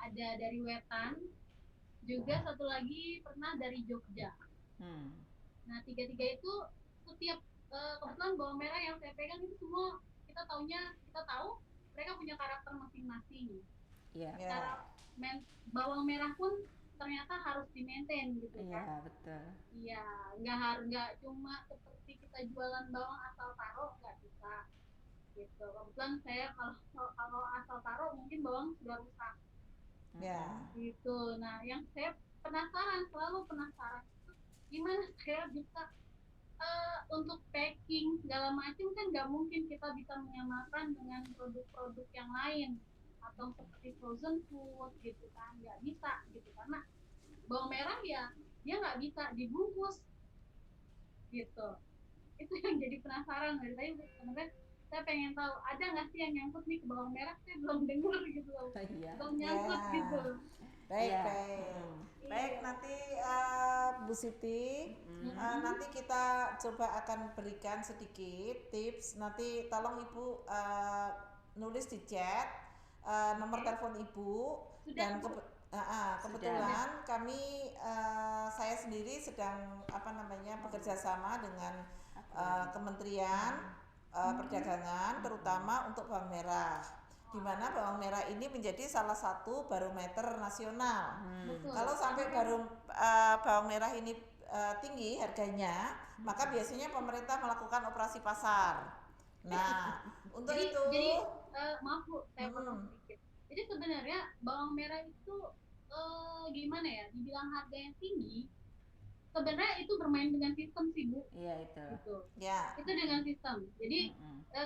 ada dari Wetan, juga satu lagi pernah dari Jogja. Nah, tiga-tiga itu setiap kebetulan bawang merah yang saya pegang itu semua kita tahu mereka punya karakter masing-masing. Cara bawang merah pun ternyata harus di-maintain gitu kan. Iya, betul. Iya, nggak cuma seperti kita jualan bawang asal taruh, nggak bisa gitu. Kebetulan saya kalau asal taruh mungkin bawang sudah rusak. Gitu. Nah, yang saya selalu penasaran itu gimana saya bisa untuk packing segala macam kan nggak mungkin kita bisa menyamakan dengan produk-produk yang lain atau seperti frozen food gitu kan, nggak bisa gitu karena bawang merah ya dia nggak bisa dibungkus gitu. Itu yang jadi penasaran dari tadi sebenarnya saya pengen tahu ada nggak sih yang nyangkut nih ke bawang merah, saya belum dengar gitu loh. Belum nyangkut gitu. Baik, nanti Bu Siti, nanti kita coba akan berikan sedikit tips. Nanti tolong Ibu nulis di chat nomor telepon Ibu. Dan kebetulan kami saya sendiri sedang bekerja sama dengan Kementerian Perdagangan, terutama untuk bawang merah. Di mana bawang merah ini menjadi salah satu barometer nasional. Kalau sampai bawang merah ini tinggi harganya, maka biasanya pemerintah melakukan operasi pasar. Nah, untuk jadi, itu maaf Bu, saya potong sedikit. Jadi sebenarnya bawang merah itu gimana ya? Dibilang harganya tinggi, sebenarnya itu bermain dengan sistem sih Bu. Iya itu. Gitu. Itu dengan sistem. Jadi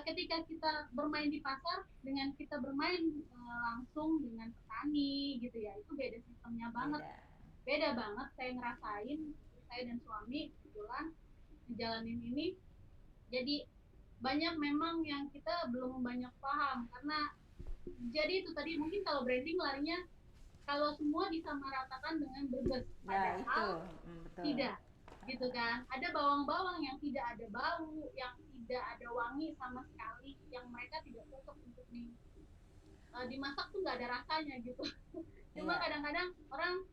ketika kita bermain di pasar dengan kita bermain langsung dengan petani gitu ya, itu beda sistemnya banget. Beda banget. Saya ngerasain, saya dan suami kebetulan ngejalanin ini. Jadi banyak memang yang kita belum banyak paham karena jadi itu tadi mungkin kalau branding larinya kalau semua disamaratakan dengan Brebes, padahal tidak, gitu kan? Ada bawang-bawang yang tidak ada bau, yang tidak ada wangi sama sekali, yang mereka tidak cocok untuk dimasak tuh nggak ada rasanya gitu. Cuma kadang-kadang orang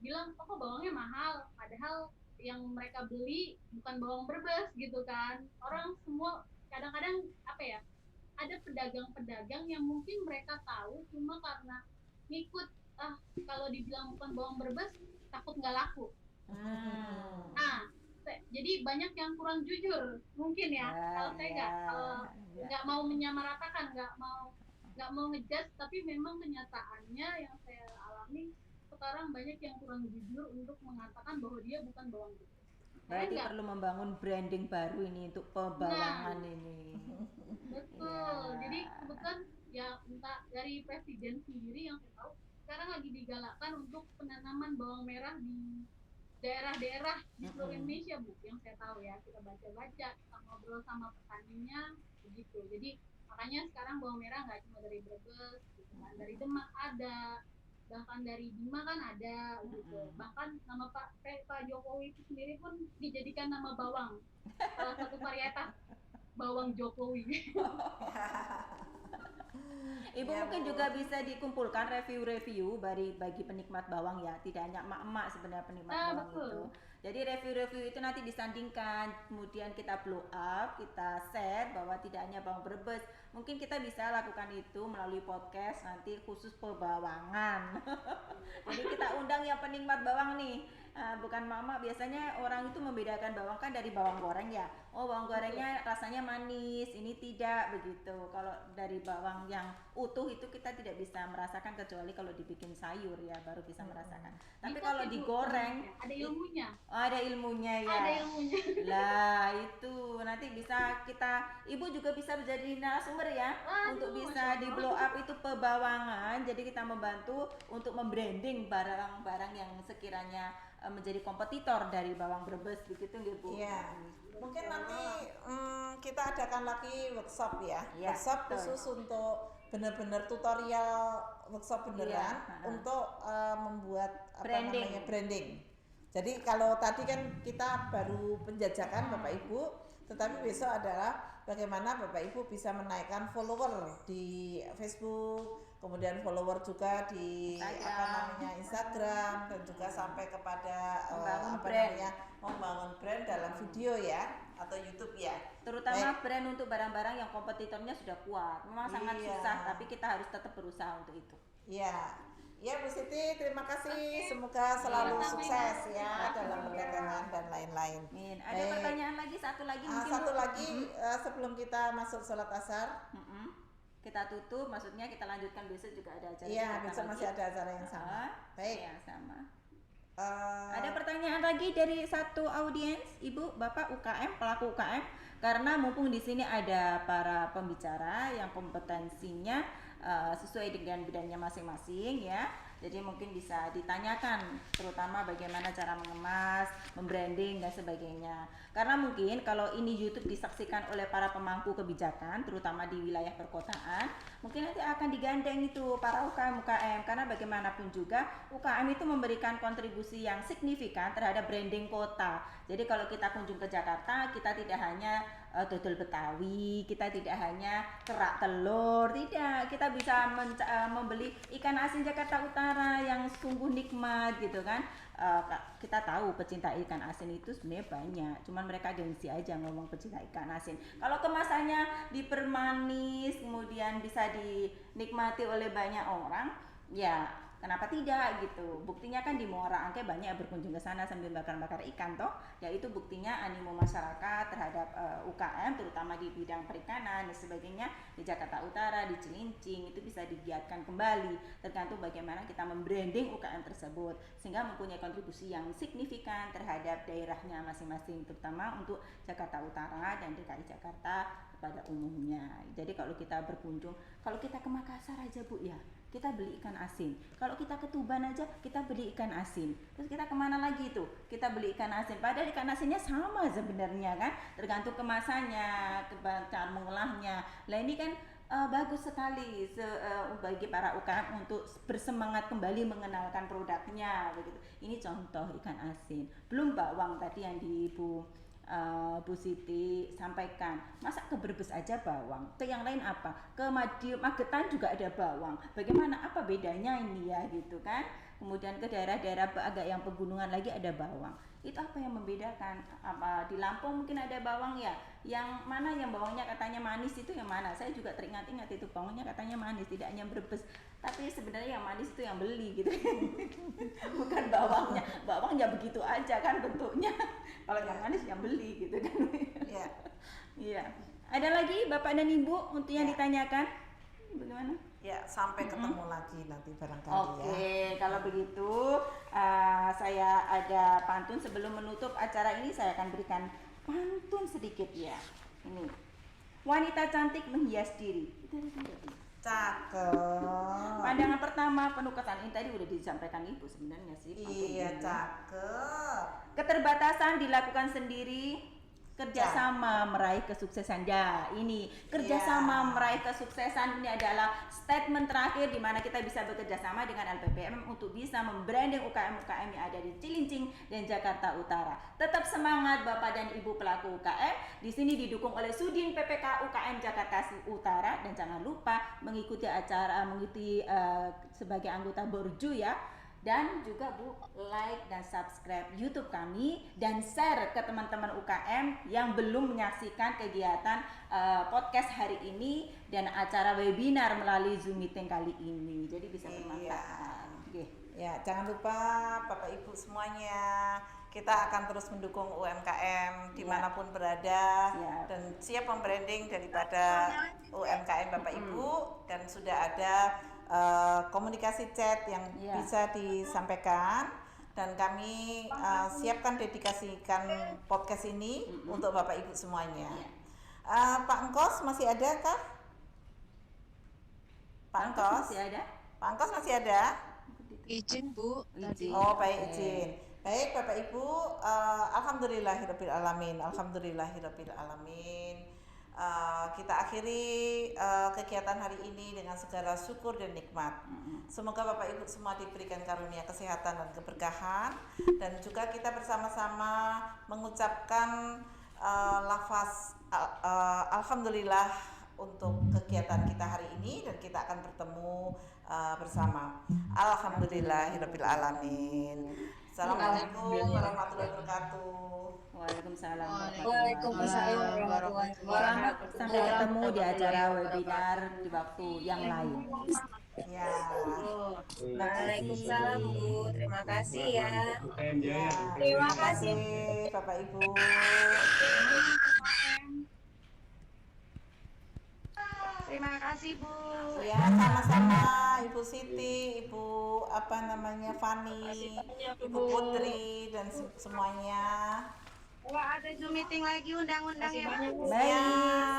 bilang, kok bawangnya mahal, padahal yang mereka beli bukan bawang Brebes gitu kan? Orang semua kadang-kadang ada pedagang-pedagang yang mungkin mereka tahu cuma karena ngikut kalau dibilang bukan bawang Brebes takut nggak laku. Nah, jadi banyak yang kurang jujur mungkin ya. Kalau saya nggak mau menyamaratakan, nggak mau ngejudge, tapi memang kenyataannya yang saya alami sekarang banyak yang kurang jujur untuk mengatakan bahwa dia bukan bawang Brebes. Berarti perlu membangun branding baru ini untuk pebawangan ini. Betul. Jadi kebetulan ya entah dari presiden sendiri yang saya tahu sekarang lagi digalakkan untuk penanaman bawang merah di daerah-daerah di seluruh Indonesia Bu, yang saya tahu ya, kita baca-baca, kita ngobrol sama petaninya begitu. Jadi makanya sekarang bawang merah nggak cuma dari Brebes, gitu kan. Dari Demak ada, bahkan dari Bima kan ada gitu. Bahkan nama Pak Jokowi itu sendiri pun dijadikan nama bawang, salah satu varietas bawang Jokowi. Ibu mungkin juga bisa dikumpulkan review-review bagi penikmat bawang ya, tidak hanya emak-emak sebenarnya penikmat bawang itu. Jadi review-review itu nanti disandingkan, kemudian kita blow up, kita share bahwa tidak hanya bawang Brebes. Mungkin kita bisa lakukan itu melalui podcast nanti khusus pebawangan. Jadi kita undang yang penikmat bawang nih. Bukan mama, biasanya orang itu membedakan bawang kan dari bawang goreng ya. Oh, bawang gorengnya rasanya manis, ini tidak begitu. Kalau dari bawang yang utuh itu kita tidak bisa merasakan kecuali kalau dibikin sayur ya baru bisa merasakan. Tapi Bisa kalau sih, Bu. digoreng Ada ilmunya. ada ilmunya ya. Ada ilmunya. Lah itu nanti bisa Ibu juga bisa menjadi narasumber ya untuk bisa di blow up itu pebawangan. Jadi kita membantu untuk membranding barang-barang yang sekiranya menjadi kompetitor dari bawang Brebes begitu nggih Bu? Iya. Mungkin nanti kita adakan lagi workshop ya. Iya, Workshop betul. khusus untuk benar-benar tutorial workshop beneran untuk membuat branding. Jadi kalau tadi kan kita baru penjajakan Bapak Ibu, Tetapi besok adalah bagaimana Bapak Ibu bisa menaikkan follower di Facebook, kemudian follower juga di Instagram dan juga sampai kepada membangun brand dalam video ya atau YouTube ya. Terutama brand untuk barang-barang yang kompetitornya sudah kuat. Memang sangat susah, tapi kita harus tetap berusaha untuk itu. Iya. Ya Bu Siti, terima kasih. Semoga selalu sukses ya dalam perdagangan dan lain-lain. Ada pertanyaan lagi, satu lagi mungkin. Satu lagi sebelum kita masuk sholat asar. Kita tutup, maksudnya kita lanjutkan besok juga ada acara. Iya, besok masih ada acara yang sama. Baik. Ya, sama. Ada pertanyaan lagi dari satu audiens, Ibu, Bapak UKM, pelaku UKM, karena mumpung di sini ada para pembicara yang kompetensinya sesuai dengan bidangnya masing-masing ya. Jadi mungkin bisa ditanyakan terutama bagaimana cara mengemas, membranding dan sebagainya. Karena mungkin kalau ini YouTube disaksikan oleh para pemangku kebijakan terutama di wilayah perkotaan, mungkin nanti akan digandeng itu para UKM karena bagaimanapun juga UKM itu memberikan kontribusi yang signifikan terhadap branding kota. Jadi kalau kita kunjung ke Jakarta, kita tidak hanya dodol Betawi, kita tidak hanya kerak telur, tidak, kita bisa membeli ikan asin Jakarta Utara yang sungguh nikmat gitu kan. Kita tahu pecinta ikan asin itu sebenarnya banyak, cuman mereka gengsi aja ngomong pecinta ikan asin. Kalau kemasannya dipermanis kemudian bisa dinikmati oleh banyak orang, ya kenapa tidak gitu. Buktinya kan di Muara Angke banyak yang berkunjung ke sana sambil bakar-bakar ikan toh. Ya itu buktinya animo masyarakat terhadap UKM terutama di bidang perikanan dan sebagainya di Jakarta Utara, di Cilincing itu bisa digiatkan kembali. Tergantung bagaimana kita membranding UKM tersebut sehingga mempunyai kontribusi yang signifikan terhadap daerahnya masing-masing terutama untuk Jakarta Utara dan DKI Jakarta pada umumnya. Jadi kalau kita berkunjung, kalau kita ke Makassar aja Bu ya, kita beli ikan asin. Kalau kita ke Tuban aja, kita beli ikan asin. Terus kita kemana lagi tuh? Kita beli ikan asin. Padahal ikan asinnya sama sebenarnya kan, tergantung kemasannya, cara mengolahnya. Lah ini kan bagus sekali bagi para UKM untuk bersemangat kembali mengenalkan produknya begitu. Ini contoh ikan asin. Belum bawang tadi yang di Bu Siti sampaikan, masa ke Brebes aja bawang, ke yang lain apa, ke Magetan juga ada bawang, bagaimana, apa bedanya ini ya gitu kan. Kemudian ke daerah-daerah agak yang pegunungan lagi ada bawang, itu apa yang membedakan? Apa di Lampung mungkin ada bawang ya, yang mana yang bawangnya katanya manis itu yang mana? Saya juga teringat-ingat itu bawangnya katanya manis, tidak hanya Brebes, tapi sebenarnya yang manis itu yang beli gitu bukan bawangnya. Bawangnya begitu aja kan bentuknya, kalau yang manis yang beli gitu kan. Iya. Iya. Ada lagi Bapak dan Ibu untuk yang ditanyakan? Bagaimana? Ya, sampai ketemu lagi nanti barangkali ya. Oke, kalau begitu saya ada pantun sebelum menutup acara ini, saya akan berikan pantun sedikit ya. Ini. Wanita cantik menghias diri. Cakep. Pandangan pertama penuh kesan, ini tadi udah disampaikan Ibu sebenarnya sih. Iya, cakep. Keterbatasan dilakukan sendiri, kerjasama meraih kesuksesan. Ya, ini kerjasama meraih kesuksesan ini adalah statement terakhir di mana kita bisa bekerja sama dengan LPPM untuk bisa membranding UKM-UKM yang ada di Cilincing dan Jakarta Utara. Tetap semangat Bapak dan Ibu pelaku UKM. Di sini didukung oleh Sudin PPK UKM Jakarta Utara dan jangan lupa mengikuti acara sebagai anggota Borju ya. Dan juga Bu, like dan subscribe YouTube kami dan share ke teman-teman UKM yang belum menyaksikan kegiatan podcast hari ini dan acara webinar melalui Zoom meeting kali ini. Jadi bisa bermanfaat. Ya, jangan lupa Bapak Ibu semuanya, kita akan terus mendukung UMKM dimanapun berada dan siap membranding daripada UMKM Bapak Ibu dan sudah ada komunikasi chat yang bisa disampaikan dan kami siapkan dedikasikan podcast ini untuk Bapak Ibu semuanya. Pak Engkos masih ada kah? Pak Engkos masih ada? Pak Engkos masih ada? Izin Bu. Oh baik, izin. Baik Bapak Ibu, alhamdulillahirabbil alamin. Alhamdulillahirabbil alamin. Kita akhiri kegiatan hari ini dengan segala syukur dan nikmat. Semoga Bapak Ibu semua diberikan karunia kesehatan dan keberkahan dan juga kita bersama-sama mengucapkan lafaz alhamdulillah untuk kegiatan kita hari ini, dan kita akan bertemu bersama. Alhamdulillahirabbil alamin. Assalamualaikum warahmatullahi wabarakatuh. Waalaikumsalam Waalaikumsalam warahmatullahi wabarakatuh. Sampai ketemu di acara webinar di waktu yang lain. Ya. Waalaikumsalam Bu, terima kasih ya. Ya. Terima kasih Bapak Ibu. Terima kasih Bu. Ya, sama-sama Ibu Siti, Ibu Fani, Ibu Putri, dan semuanya. Wah, ada Zoom meeting lagi, undang-undang ya. Baik,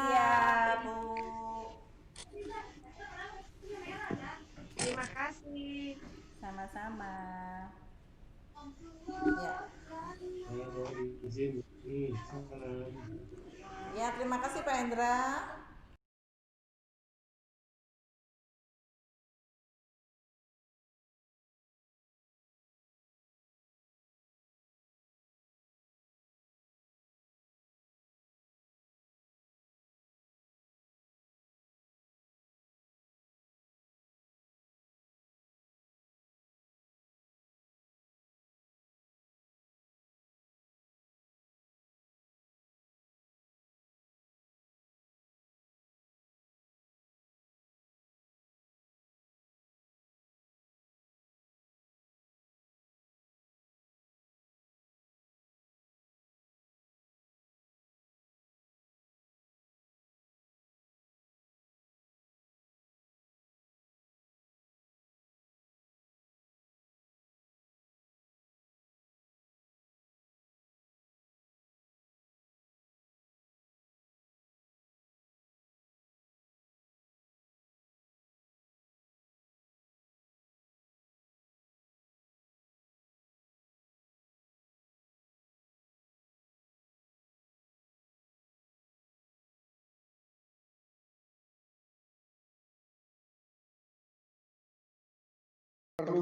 siap. Ibu. Terima kasih. Sama-sama. Ya. Ya, terima kasih Pak Hendra. perlu